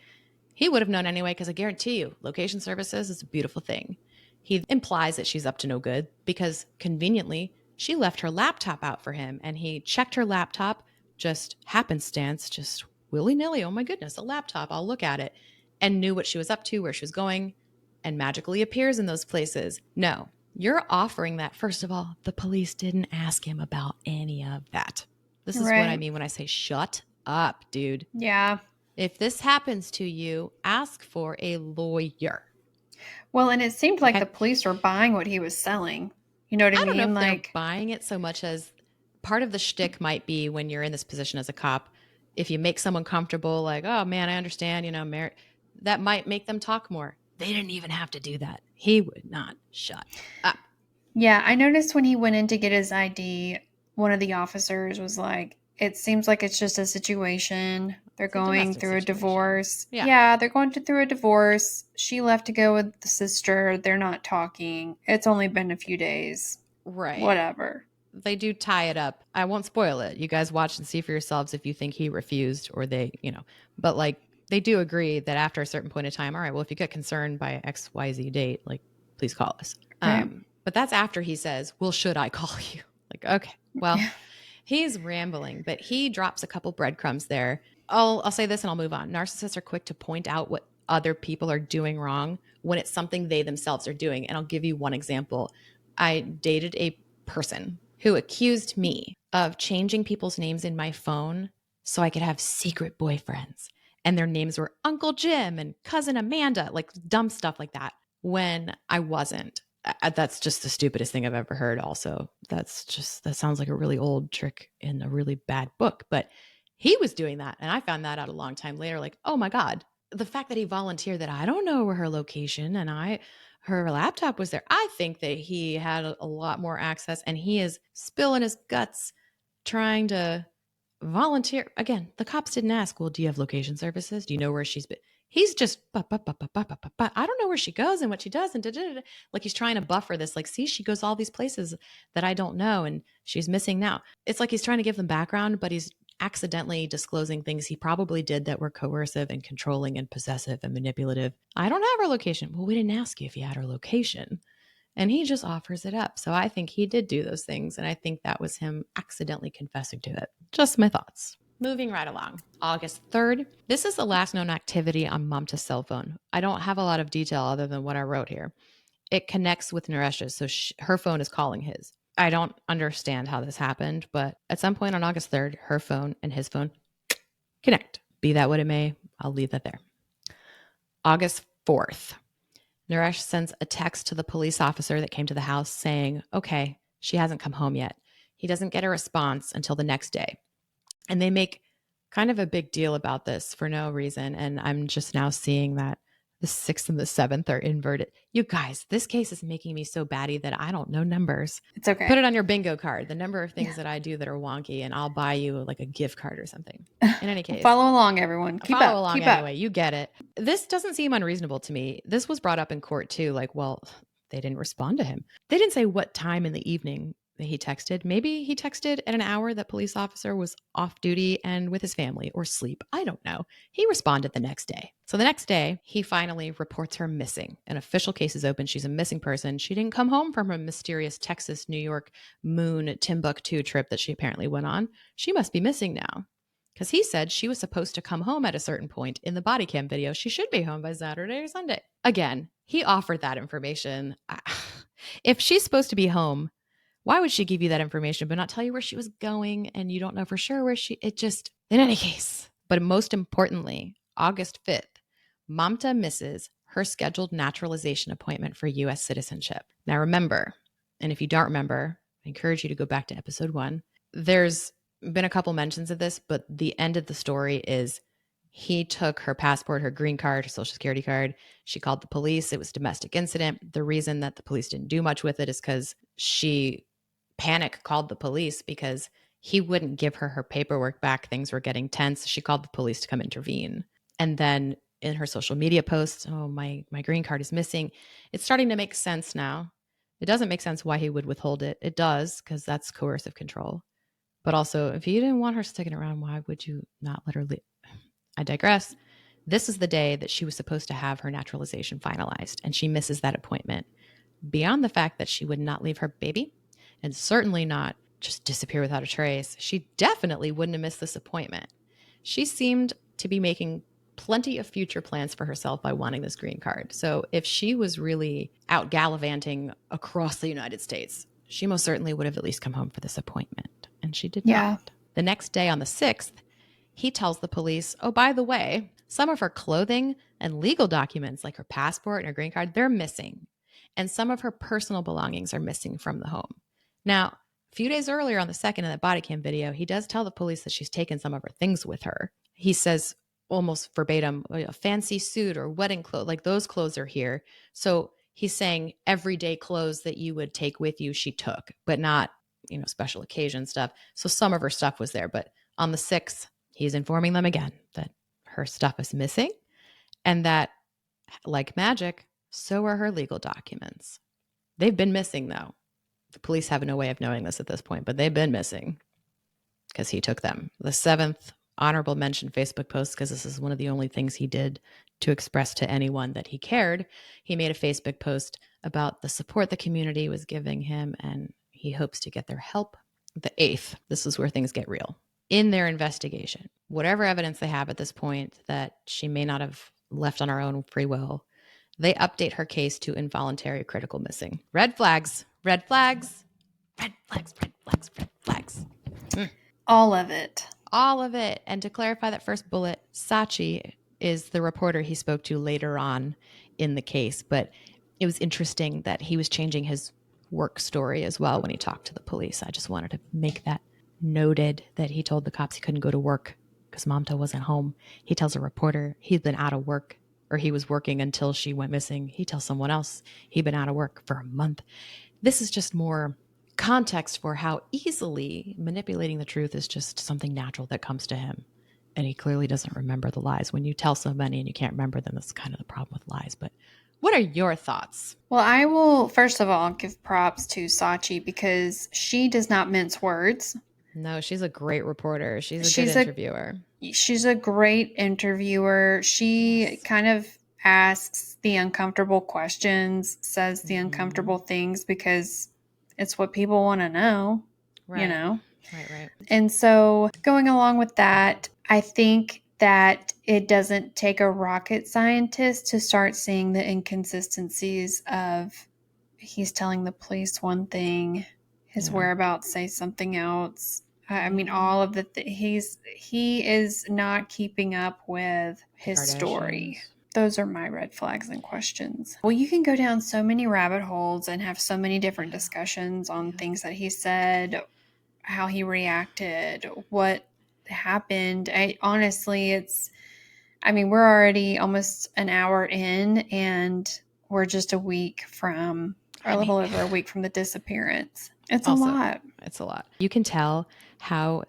he would have known anyway, because I guarantee you, location services is a beautiful thing. He implies that she's up to no good because conveniently she left her laptop out for him, and he checked her laptop, just happenstance, just willy-nilly. Oh my goodness, a laptop. I'll look at it, and knew what she was up to, where she was going, and magically appears in those places. No, you're offering that. First of all, the police didn't ask him about any of that. This is what I mean when I say shut up, dude. Yeah. If this happens to you, ask for a lawyer. Well, and it seemed like the police were buying what he was selling. You know what I mean? I don't know if like, they're buying it so much as part of the shtick might be when you're in this position as a cop. If you make someone comfortable, like, oh man, I understand, that might make them talk more. They didn't even have to do that. He would not shut up. Yeah, I noticed when he went in to get his ID, one of the officers was like, it seems like it's just a situation. They're going through a divorce. Yeah, they're going through a divorce. She left to go with the sister. They're not talking. It's only been a few days. Right. Whatever. They do tie it up. I won't spoil it. You guys watch and see for yourselves if you think he refused or they, but like they do agree that after a certain point of time, all right, well, if you get concerned by XYZ date, like please call us. Right. But that's after he says, well, should I call you? Like, okay, well, he's rambling, but he drops a couple breadcrumbs there. I'll say this and I'll move on. Narcissists are quick to point out what other people are doing wrong when it's something they themselves are doing. And I'll give you one example. I dated a person who accused me of changing people's names in my phone so I could have secret boyfriends. And their names were Uncle Jim and Cousin Amanda, like dumb stuff like that, when I wasn't. That's just the stupidest thing I've ever heard. Also, that sounds like a really old trick in a really bad book, but he was doing that. And I found that out a long time later, like, oh my God, the fact that he volunteered that I don't know where her location and her laptop was there. I think that he had a lot more access, and he is spilling his guts trying to volunteer. Again, the cops didn't ask, well, do you have location services? Do you know where she's been? He's just, I don't know where she goes and what she does. And like he's trying to buffer this, like, see, she goes all these places that I don't know. And she's missing now. It's like he's trying to give them background, but he's accidentally disclosing things he probably did that were coercive and controlling and possessive and manipulative. I don't have her location. Well, we didn't ask you if you had her location. And he just offers it up. So I think he did do those things. And I think that was him accidentally confessing to it. Just my thoughts. Moving right along. August 3rd. This is the last known activity on Mamta's cell phone. I don't have a lot of detail other than what I wrote here. It connects with Naresh's, so her phone is calling his. I don't understand how this happened, but at some point on August 3rd, her phone and his phone connect. Be that what it may, I'll leave that there. August 4th. Naresh sends a text to the police officer that came to the house saying, okay, she hasn't come home yet. He doesn't get a response until the next day. And they make kind of a big deal about this for no reason. And I'm just now seeing that the 6th and the 7th are inverted. You guys, this case is making me so batty that I don't know numbers. It's okay. Put it on your bingo card, the number of things that I do that are wonky, and I'll buy you like a gift card or something. In any case, follow along, everyone. Keep follow up. along Keep anyway. up. You get it. This doesn't seem unreasonable to me. This was brought up in court too. Like, well, they didn't respond to him. They didn't say what time in the evening that he texted. Maybe he texted at an hour that police officer was off duty and with his family or sleep. I don't know. He responded the next day. So the next day, he finally reports her missing. An official case is open. She's a missing person. She didn't come home from her mysterious Texas, New York, moon, Timbuktu trip that she apparently went on. She must be missing now. Because he said she was supposed to come home at a certain point in the body cam video. She should be home by Saturday or Sunday. Again, he offered that information. If she's supposed to be home, why would she give you that information but not tell you where she was going and you don't know for sure where in any case. But most importantly, August 5th, Mamta misses her scheduled naturalization appointment for U.S. citizenship. Now remember, and if you don't remember, I encourage you to go back to episode 1. There's been a couple mentions of this, but the end of the story is he took her passport, her green card, her social security card. She called the police. It was a domestic incident. The reason that the police didn't do much with it is because she called the police because he wouldn't give her paperwork back. Things were getting tense. She called the police to come intervene. And then in her social media posts, oh, my green card is missing. It's starting to make sense now. It doesn't make sense why he would withhold it. It does, because that's coercive control. But also, if you didn't want her sticking around, why would you not let her leave? I digress. This is the day that she was supposed to have her naturalization finalized, and she misses that appointment. Beyond the fact that she would not leave her baby, and certainly not just disappear without a trace, she definitely wouldn't have missed this appointment. She seemed to be making plenty of future plans for herself by wanting this green card. So if she was really out gallivanting across the United States, she most certainly would have at least come home for this appointment. And she did not. The next day on the 6th, he tells the police, oh, by the way, some of her clothing and legal documents like her passport and her green card, they're missing. And some of her personal belongings are missing from the home. Now, a few days earlier on the 2nd in the body cam video, he does tell the police that she's taken some of her things with her. He says almost verbatim, a fancy suit or wedding clothes, like those clothes are here. So he's saying everyday clothes that you would take with you, she took, but not, special occasion stuff. So some of her stuff was there. But on the 6th, he's informing them again that her stuff is missing and that, like magic, so are her legal documents. They've been missing, though. The police have no way of knowing this at this point, but they've been missing because he took them. The 7th, honorable mention Facebook post, because this is one of the only things he did to express to anyone that he cared. He made a Facebook post about the support the community was giving him, and he hopes to get their help. The 8th, this is where things get real. In their investigation, whatever evidence they have at this point that she may not have left on her own free will, they update her case to involuntary critical missing. Red flags, red flags, red flags, red flags, red flags. All of it. All of it. And to clarify that first bullet, Sachi is the reporter he spoke to later on in the case. But it was interesting that he was changing his work story as well when he talked to the police. I just wanted to make that noted, that he told the cops he couldn't go to work because Mamta wasn't home. He tells a reporter he'd been out of work, or he was working until she went missing. He tells someone else he'd been out of work for a month. This is just more context for how easily manipulating the truth is just something natural that comes to him. And he clearly doesn't remember the lies. When you tell so many and you can't remember them, that's kind of the problem with lies. But what are your thoughts? Well, I will, first of all, give props to Sachi because she does not mince words. No, she's a great reporter. She's a good She's interviewer. she's a great interviewer. She kind of asks the uncomfortable questions, says the uncomfortable things because it's what people want to know, you Right. know? Right. And so, going along with that, I think that it doesn't take a rocket scientist to start seeing the inconsistencies of he's telling the police one thing, his whereabouts say something else. I mean, all of the he is not keeping up with his story. Those are my red flags and questions. Well, you can go down so many rabbit holes and have so many different discussions on things that he said, how he reacted, what happened. We're already almost an hour in and we're just a little over a week from the disappearance. It's a lot. It's a lot. You can tell how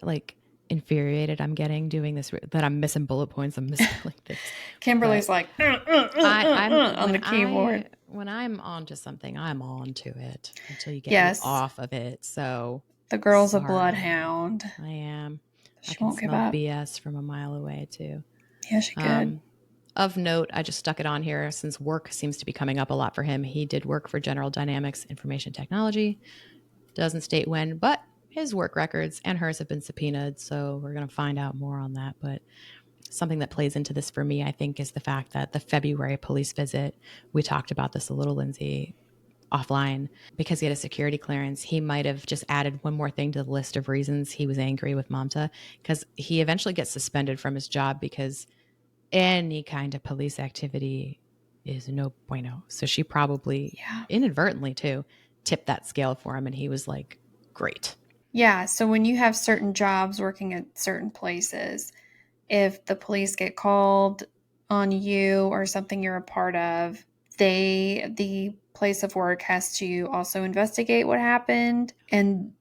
infuriated I'm getting doing this, that I'm missing bullet points. I'm missing things. Kimberly's like on the keyboard. When I'm onto something, I'm onto it until you get me off of it. So the girl's a bloodhound. I am. She won't give up. BS from a mile away too. Yeah, she could. Of note, I just stuck it on here since work seems to be coming up a lot for him. He did work for General Dynamics Information Technology. Doesn't state when, but his work records and hers have been subpoenaed, so we're going to find out more on that. But something that plays into this for me, I think, is the fact that the February police visit, we talked about this a little, Lindsay, offline, because he had a security clearance. He might have just added one more thing to the list of reasons he was angry with Mamta, because he eventually gets suspended from his job because any kind of police activity is no bueno. So she probably inadvertently too tipped that scale for him, and he was like, great. Yeah, so when you have certain jobs working at certain places, if the police get called on you or something you're a part of, the place of work has to also investigate what happened, and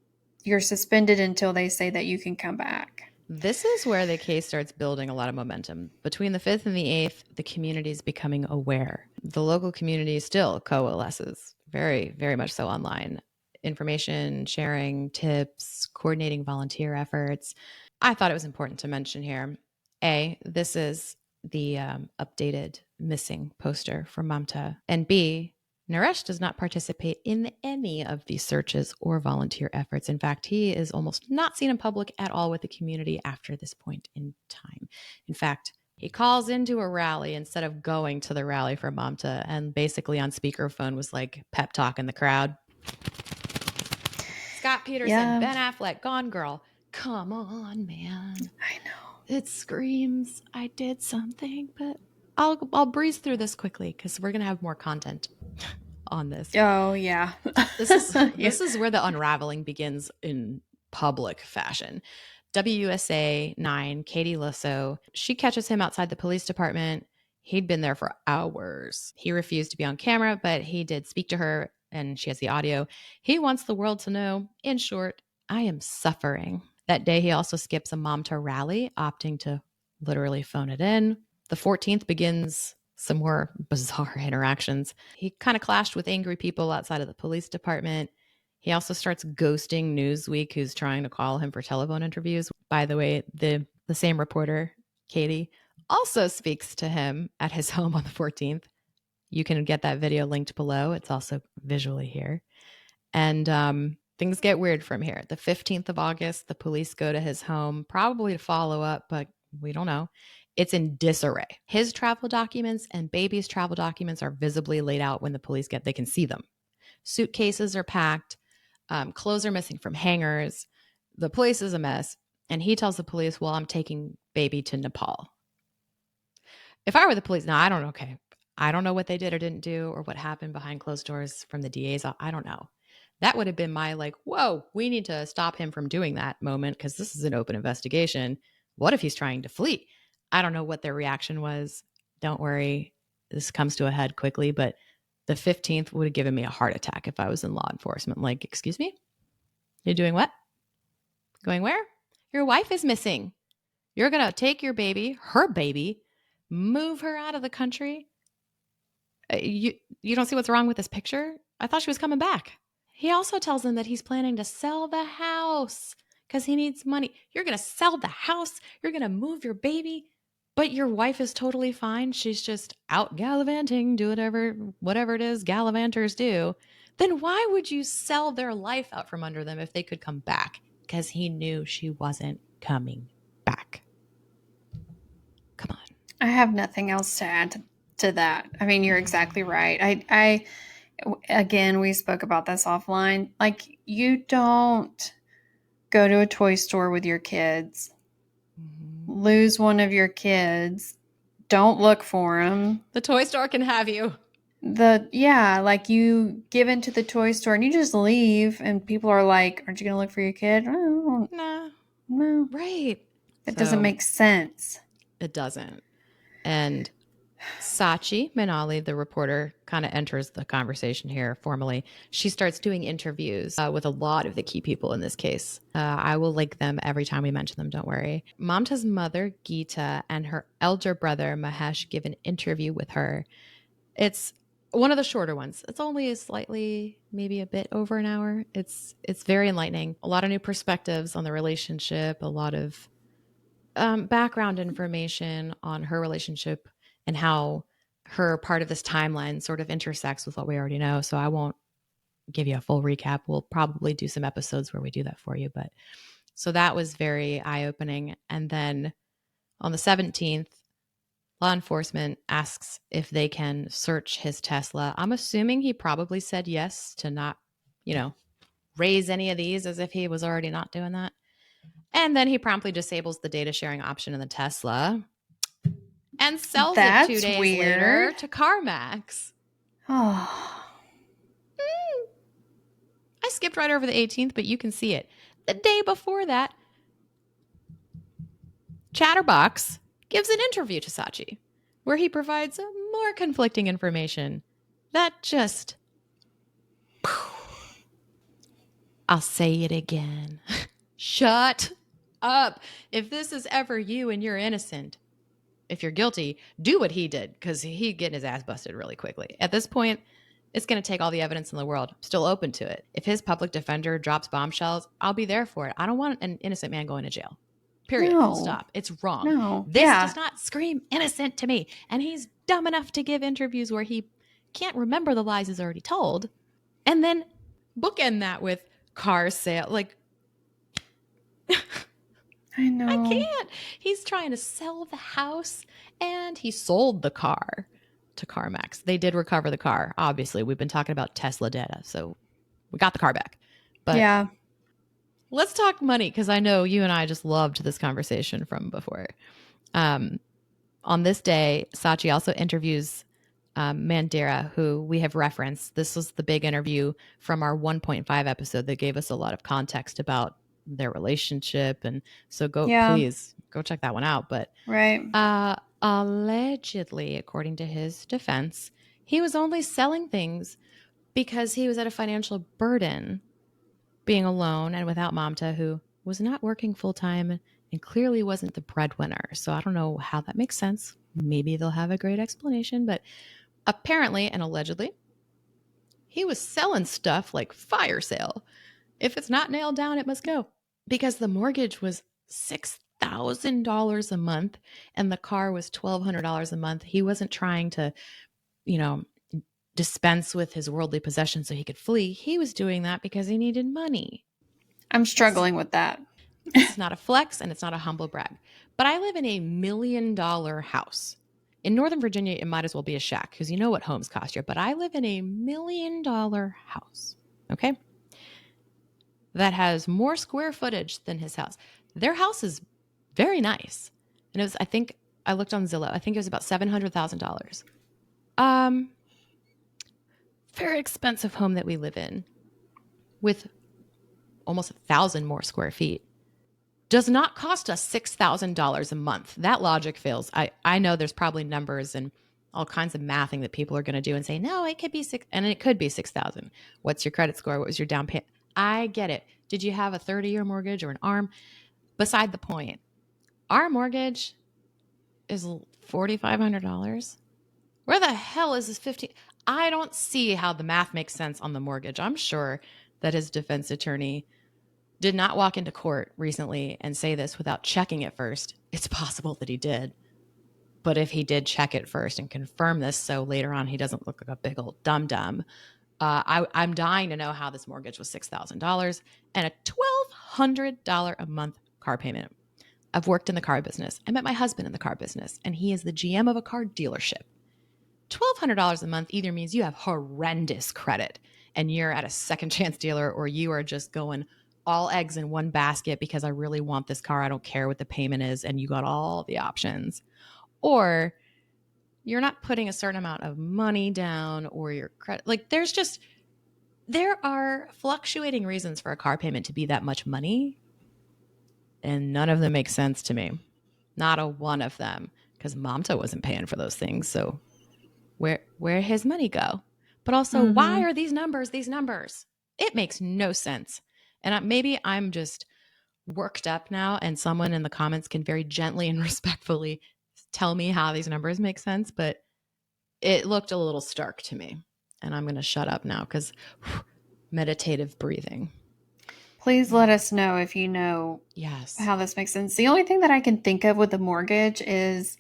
you're suspended until they say that you can come back. This is where the case starts building a lot of momentum. Between the 5th and the 8th, the community is becoming aware. The local community still coalesces, very, very much so online. Information sharing, tips, coordinating volunteer efforts. I thought it was important to mention here. A, this is the updated missing poster for Mamta. And B, Naresh does not participate in any of these searches or volunteer efforts. In fact, he is almost not seen in public at all with the community after this point in time. In fact, he calls into a rally instead of going to the rally for Mamta, and basically on speakerphone was like pep talking the crowd. Scott Peterson, Ben Affleck, Gone Girl. Come on, man. I know. It screams, I did something, but I'll breeze through this quickly because we're going to have more content on this. Oh, yeah. This is where the unraveling begins in public fashion. WUSA 9, Katie Lusso, she catches him outside the police department. He'd been there for hours. He refused to be on camera, but he did speak to her, and she has the audio. He wants the world to know, in short, I am suffering. That day, he also skips a Mamta rally, opting to literally phone it in. The 14th begins some more bizarre interactions. He kind of clashed with angry people outside of the police department. He also starts ghosting Newsweek, who's trying to call him for telephone interviews. By the way, the same reporter, Katie, also speaks to him at his home on the 14th. You can get that video linked below. It's also visually here. And things get weird from here. The 15th of August, the police go to his home, probably to follow up, but we don't know. It's in disarray. His travel documents and baby's travel documents are visibly laid out when the police they can see them. Suitcases are packed. Clothes are missing from hangers. The place is a mess. And he tells the police, well, I'm taking baby to Nepal. If I were the police, now I don't know. Okay. I don't know what they did or didn't do or what happened behind closed doors from the DA's. I don't know. That would have been my whoa, we need to stop him from doing that moment because this is an open investigation. What if he's trying to flee? I don't know what their reaction was. Don't worry. This comes to a head quickly, but the 15th would have given me a heart attack if I was in law enforcement. Excuse me? You're doing what? Going where? Your wife is missing. You're going to take your baby, her baby, move her out of the country. You don't see what's wrong with this picture? I thought she was coming back. He also tells them that he's planning to sell the house because he needs money. You're going to sell the house. You're going to move your baby. But your wife is totally fine. She's just out gallivanting, do whatever it is gallivanters do. Then why would you sell their life out from under them if they could come back? Because he knew she wasn't coming back. Come on. I have nothing else to add to that. I mean, you're exactly right. I again, we spoke about this offline. Like, you don't go to a toy store with your kids, lose one of your kids, don't look for them. The toy store can have you. Like, you give into the toy store and you just leave, and people are like, "Aren't you going to look for your kid?" Oh, Nah. no. Right. It doesn't make sense. It doesn't. And Sachi Manali, the reporter, kind of enters the conversation here formally. She starts doing interviews with a lot of the key people in this case. I will link them every time we mention them, don't worry. Mamta's mother, Geeta, and her elder brother, Mahesh, give an interview with her. It's one of the shorter ones. It's only slightly, maybe a bit over an hour. It's very enlightening. A lot of new perspectives on the relationship, a lot of background information on her relationship and how her part of this timeline sort of intersects with what we already know. So I won't give you a full recap. We'll probably do some episodes where we do that for you. But so that was very eye-opening. And then on the 17th, law enforcement asks if they can search his Tesla. I'm assuming he probably said yes to not, raise any of these, as if he was already not doing that. And then he promptly disables the data sharing option in the Tesla and sells it 2 days later to CarMax. Oh. I skipped right over the 18th, but you can see it. The day before that, Chatterbox gives an interview to Sachi where he provides more conflicting information that just... I'll say it again. Shut up. If this is ever you and you're innocent, if you're guilty, do what he did, because he'd get his ass busted really quickly. At this point, it's going to take all the evidence in the world. I'm still open to it. If his public defender drops bombshells, I'll be there for it. I don't want an innocent man going to jail. Period. No. Full stop. It's wrong. No. This does not scream innocent to me. And he's dumb enough to give interviews where he can't remember the lies he's already told. And then bookend that with car sale. Like, I know. I can't. He's trying to sell the house, and he sold the car to CarMax. They did recover the car. Obviously, we've been talking about Tesla data, so we got the car back. But yeah, let's talk money, because I know you and I just loved this conversation from before. On this day, Sachi also interviews Mandira, who we have referenced. This was the big interview from our 1.5 episode that gave us a lot of context about their relationship. And so please go check that one out. But right. Allegedly, according to his defense, he was only selling things because he was at a financial burden, being alone and without Mamta, who was not working full-time and clearly wasn't the breadwinner. So I don't know how that makes sense. Maybe they'll have a great explanation, but apparently and allegedly, he was selling stuff like fire sale. If it's not nailed down, it must go. Because the mortgage was $6,000 a month and the car was $1,200 a month. He wasn't trying to, dispense with his worldly possessions so he could flee. He was doing that because he needed money. I'm struggling with that. It's not a flex and it's not a humble brag. But I live in a $1 million house. In Northern Virginia, it might as well be a shack because you know what homes cost you. But I live in a $1 million house, okay? That has more square footage than his house. Their house is very nice. And it was, I think, I looked on Zillow. I think it was about $700,000. Very expensive home that we live in with almost 1,000 more square feet. Does not cost us $6,000 a month. That logic fails. I know there's probably numbers and all kinds of mathing that people are going to do and say, no, it could be and it could be 6,000. What's your credit score? What was your down payment? I get it. Did you have a 30-year mortgage or an ARM? Beside the point. Our mortgage is $4,500. Where the hell is this 15? I don't see how the math makes sense on the mortgage. I'm sure that his defense attorney did not walk into court recently and say this without checking it first. It's possible that he did. But if he did check it first and confirm this, so later on he doesn't look like a big old dum-dum, I'm dying to know how this mortgage was $6,000 and a $1,200 a month car payment. I've worked in the car business. I met my husband in the car business, and he is the GM of a car dealership. $1,200 a month either means you have horrendous credit and you're at a second chance dealer, or you are just going all eggs in one basket because I really want this car. I don't care what the payment is, and you got all the options. Or you're not putting a certain amount of money down, or your credit. Like there are fluctuating reasons for a car payment to be that much money, and none of them make sense to me. Not a one of them, because Mamta wasn't paying for those things. So where his money go? But also, why are these numbers these numbers? It makes no sense. And maybe I'm just worked up now, and someone in the comments can very gently and respectfully tell me how these numbers make sense, but it looked a little stark to me. And I'm going to shut up now because meditative breathing. Please let us know if you know Yes. how this makes sense. The only thing that I can think of with the mortgage is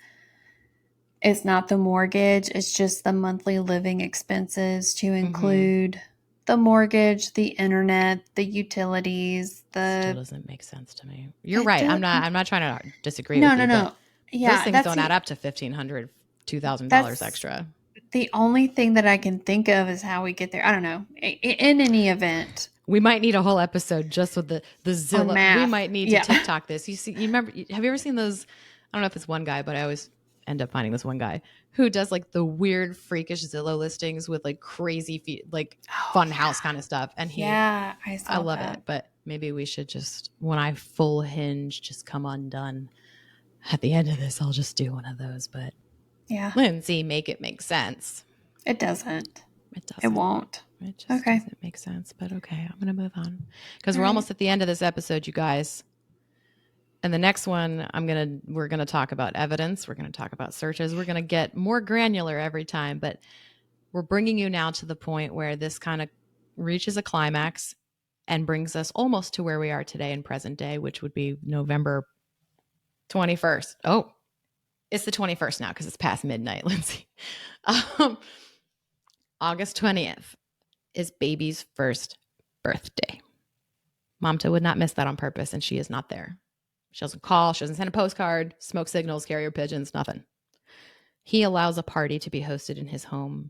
it's not the mortgage, it's just the monthly living expenses to include the mortgage, the internet, the utilities, Still doesn't make sense to me. You're right. I'm not trying to disagree with you, but yeah, those things don't add up to $1,500, $2,000 extra. The only thing that I can think of is how we get there. I don't know. In any event, we might need a whole episode just with the Zillow. Math. We might need to TikTok this. You remember? Have you ever seen those? I don't know if it's one guy, but I always end up finding this one guy who does like the weird, freakish Zillow listings with like crazy, like fun house kind of stuff. And I love it. But maybe we should just, when I full hinge, just come undone. At the end of this, I'll just do one of those. But yeah, Lindsay, make it make sense. It doesn't. It doesn't. It won't. It just doesn't make sense. But okay, I'm going to move on because we're almost at the end of this episode, you guys. And the next one, we're going to talk about evidence. We're going to talk about searches. We're going to get more granular every time, but we're bringing you now to the point where this kind of reaches a climax and brings us almost to where we are today in present day, which would be November 21st. Oh, it's the 21st now because it's past midnight, Lindsay. August 20th is baby's first birthday. Mamta would not miss that on purpose, and she is not there. She doesn't call. She doesn't send a postcard, smoke signals, carrier pigeons, nothing. He allows a party to be hosted in his home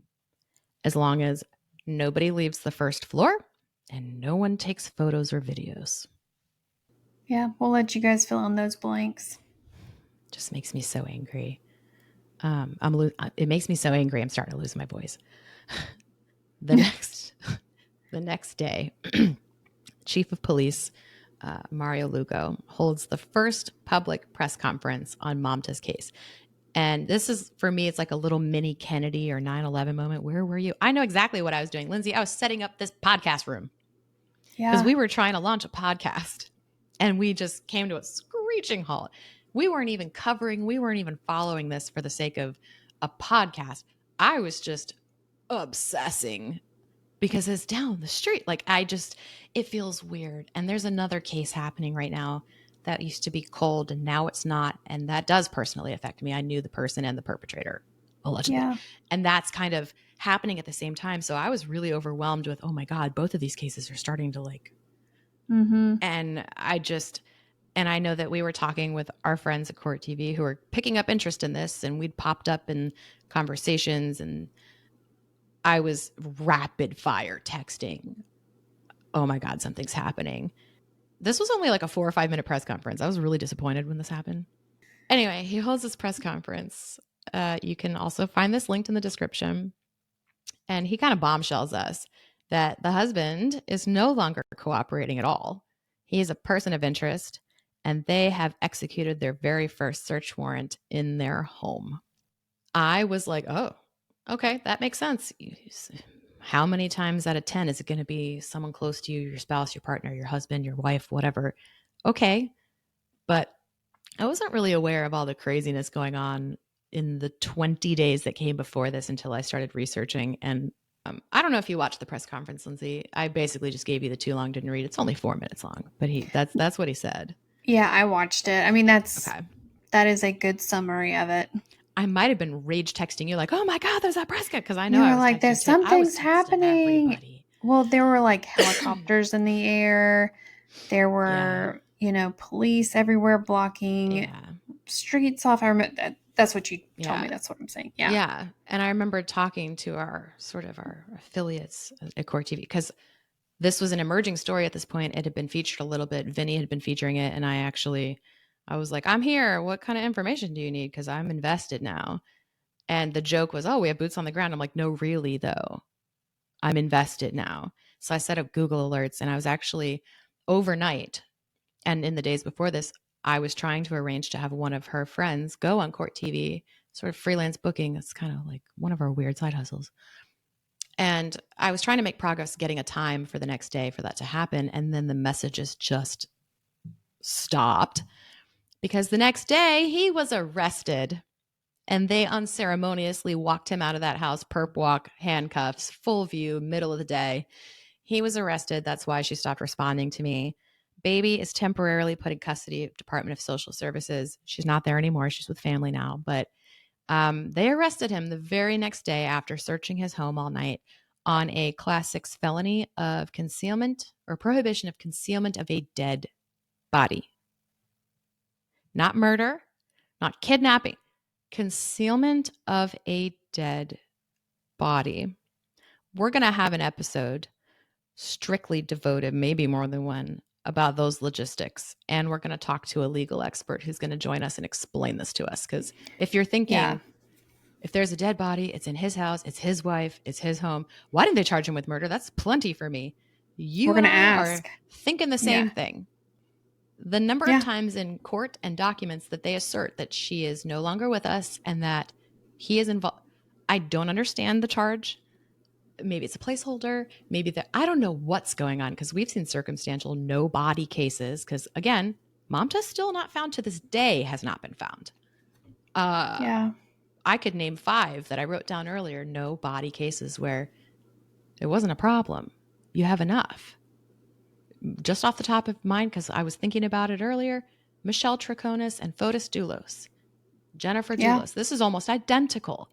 as long as nobody leaves the first floor and no one takes photos or videos. Yeah, we'll let you guys fill in those blanks. Just makes me so angry. It makes me so angry. I'm starting to lose my voice. The next day, Chief of Police Mario Lugo holds the first public press conference on Mamta's case. And this is, for me, it's like a little mini Kennedy or 9/11 moment. Where were you? I know exactly what I was doing. Lindsay, I was setting up this podcast room. Yeah. Because we were trying to launch a podcast and we just came to a screeching halt. We weren't even following this for the sake of a podcast. I was just obsessing because it's down the street. Like it feels weird. And there's another case happening right now that used to be cold and now it's not. And that does personally affect me. I knew the person and the perpetrator, allegedly. Yeah. And that's kind of happening at the same time. So I was really overwhelmed with, oh my God, both of these cases are starting to and I know that we were talking with our friends at Court TV who are picking up interest in this, and we'd popped up in conversations, and I was rapid fire texting. Oh my God, something's happening. This was only like a 4 or 5 minute press conference. I was really disappointed when this happened. Anyway, he holds this press conference. You can also find this linked in the description. And he kind of bombshells us that the husband is no longer cooperating at all. He is a person of interest, and they have executed their very first search warrant in their home. I was like, oh, okay, that makes sense. How many times out of 10 is it going to be someone close to you, your spouse, your partner, your husband, your wife, whatever? Okay. But I wasn't really aware of all the craziness going on in the 20 days that came before this until I started researching. And I don't know if you watched the press conference, Lindsay. I basically just gave you the too long didn't read. It's only 4 minutes long, but that's what he said. Yeah, I watched it. I mean, Okay. that is a good summary of it. I might have been rage texting you like, "Oh my god, there's that press cut," because I know You I were was like, texting there's Chip. I was something's texting happening. everybody. Well, there were like helicopters in the air. There Yeah. were, police everywhere blocking Yeah. streets off. I remember that's what you told Yeah. me. That's what I'm saying. Yeah. Yeah. And I remember talking to our affiliates at Court TV because this was an emerging story at this point. It had been featured a little bit. Vinny had been featuring it. And I was like, I'm here. What kind of information do you need? Because I'm invested now. And the joke was, oh, we have boots on the ground. I'm like, no, really, though. I'm invested now. So I set up Google Alerts and I was actually overnight. And in the days before this, I was trying to arrange to have one of her friends go on Court TV, sort of freelance booking. It's kind of like one of our weird side hustles. And I was trying to make progress getting a time for the next day for that to happen. And then the messages just stopped because the next day he was arrested and they unceremoniously walked him out of that house, perp walk, handcuffs, full view, middle of the day. He was arrested. That's why she stopped responding to me. Baby is temporarily put in custody of Department of Social Services. She's not there anymore. She's with family now. But they arrested him the very next day after searching his home all night on a Class 6 felony of concealment or prohibition of concealment of a dead body. Not murder, not kidnapping, concealment of a dead body. We're going to have an episode strictly devoted, maybe more than one, about those logistics. And we're going to talk to a legal expert who's going to join us and explain this to us. Because if you're thinking, if there's a dead body, it's in his house, it's his wife, it's his home, why didn't they charge him with murder? That's plenty for me. We're You going and to I are ask. thinking the Yeah. same thing. The number of times in court and documents that they assert that she is no longer with us and that he is involved, I don't understand the charge. Maybe it's a placeholder. Maybe that I don't know what's going on because we've seen circumstantial no body cases. Because again, Mamta's still not found to this day, has not been found. I could name 5 that I wrote down earlier, no body cases where it wasn't a problem. You have enough. Just off the top of mind, because I was thinking about it earlier, Michelle Troconis and Fotis Doulos, Jennifer Doulos. This is almost identical.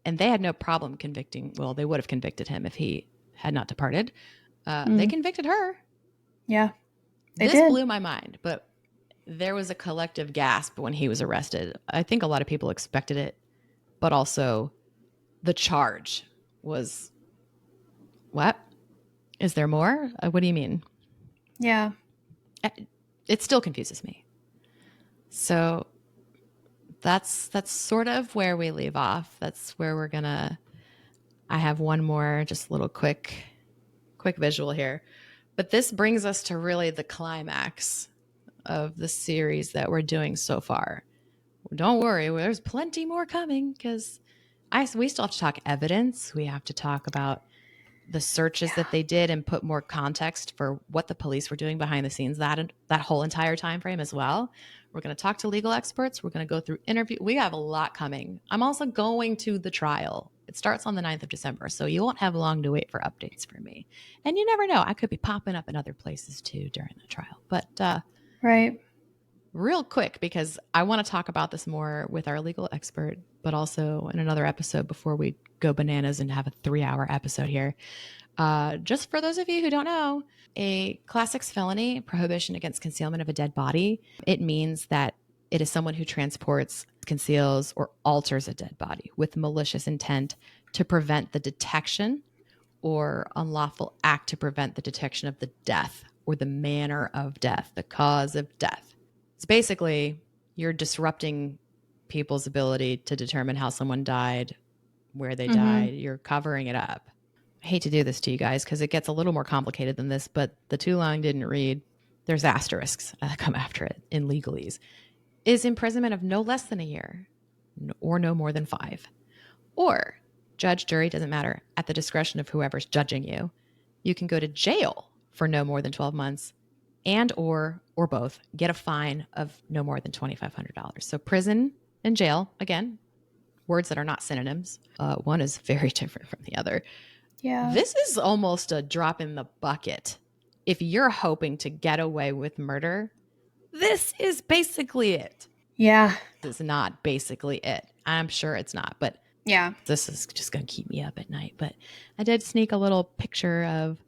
And they had no problem convicting. Well, they would have convicted him if he had not departed. They convicted her. Yeah. This blew my mind, but there was a collective gasp when he was arrested. I think a lot of people expected it, but also the charge was, what? Is there more? What do you mean? Yeah. It still confuses me. So that's sort of where we leave off. That's where we're gonna. I have one more, just a little quick visual here, but this brings us to really the climax of the series that we're doing so far. Don't worry, there's plenty more coming because we still have to talk evidence. We have to talk about the searches that they did and put more context for what the police were doing behind the scenes that whole entire time frame as well. We're going to talk to legal experts. We're going to go through interview. We have a lot coming. I'm also going to the trial. It starts on the 9th of December, so you won't have long to wait for updates from me. And you never know. I could be popping up in other places too during the trial. But right. Real quick, because I want to talk about this more with our legal expert, but also in another episode before we go bananas and have a 3-hour episode here. Just for those of you who don't know, a Class 6 felony, prohibition against concealment of a dead body, it means that it is someone who transports, conceals, or alters a dead body with malicious intent to prevent the detection or unlawful act to prevent the detection of the death or the manner of death, the cause of death. It's basically you're disrupting people's ability to determine how someone died, where they died. You're covering it up. I hate to do this to you guys because it gets a little more complicated than this, but the too long didn't read. There's asterisks that come after it in legalese. Is imprisonment of no less than a year or no more than 5. Or judge, jury, doesn't matter, at the discretion of whoever's judging you. You can go to jail for no more than 12 months and or both, get a fine of no more than $2,500. So prison and jail, again, words that are not synonyms. One is very different from the other. Yeah. This is almost a drop in the bucket. If you're hoping to get away with murder, this is basically it. Yeah. This is not basically it. I'm sure it's not, but yeah, this is just going to keep me up at night. But I did sneak a little picture of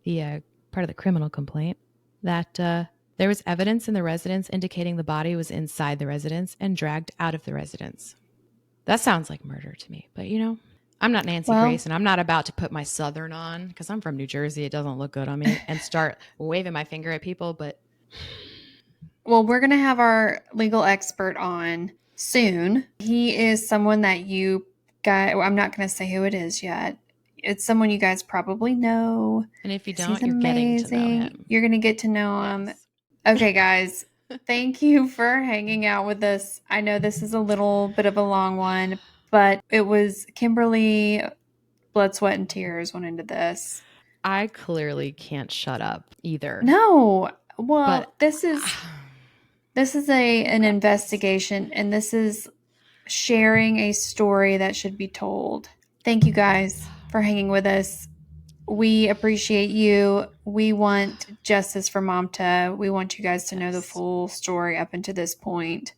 the part of the criminal complaint that there was evidence in the residence indicating the body was inside the residence and dragged out of the residence. That sounds like murder to me, but I'm not Nancy Grace, and I'm not about to put my Southern on because I'm from New Jersey. It doesn't look good on me, and start waving my finger at people. But well, we're going to have our legal expert on soon. He is someone that you guys, I'm not going to say who it is yet. It's someone you guys probably know. And if you don't, you're getting to know him. You're going to get to know him. Okay, guys. Thank you for hanging out with us. I know this is a little bit of a long one, but it was Kimberly, blood, sweat, and tears went into this. I clearly can't shut up either. No. Well, but this is an investigation, and this is sharing a story that should be told. Thank you guys for hanging with us. We appreciate you. We want justice for Mamta. We want you guys to know the full story up until this point.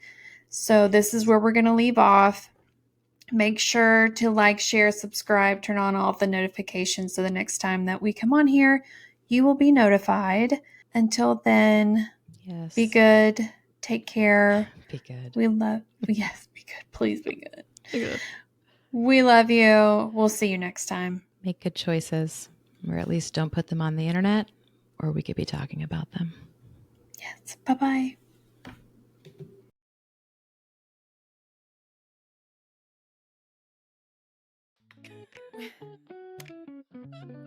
So this is where we're going to leave off. Make sure to like, share, subscribe, turn on all of the notifications so the next time that we come on here, you will be notified. Until then, be good. Take care. Be good. Be good. Please be good. Be good. We love you. We'll see you next time. Make good choices, or at least don't put them on the internet, or we could be talking about them. Yes. Bye-bye.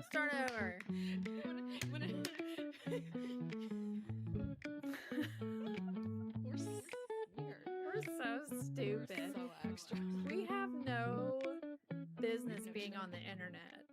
Start over. We're so stupid. So extra. We have no business being on the internet.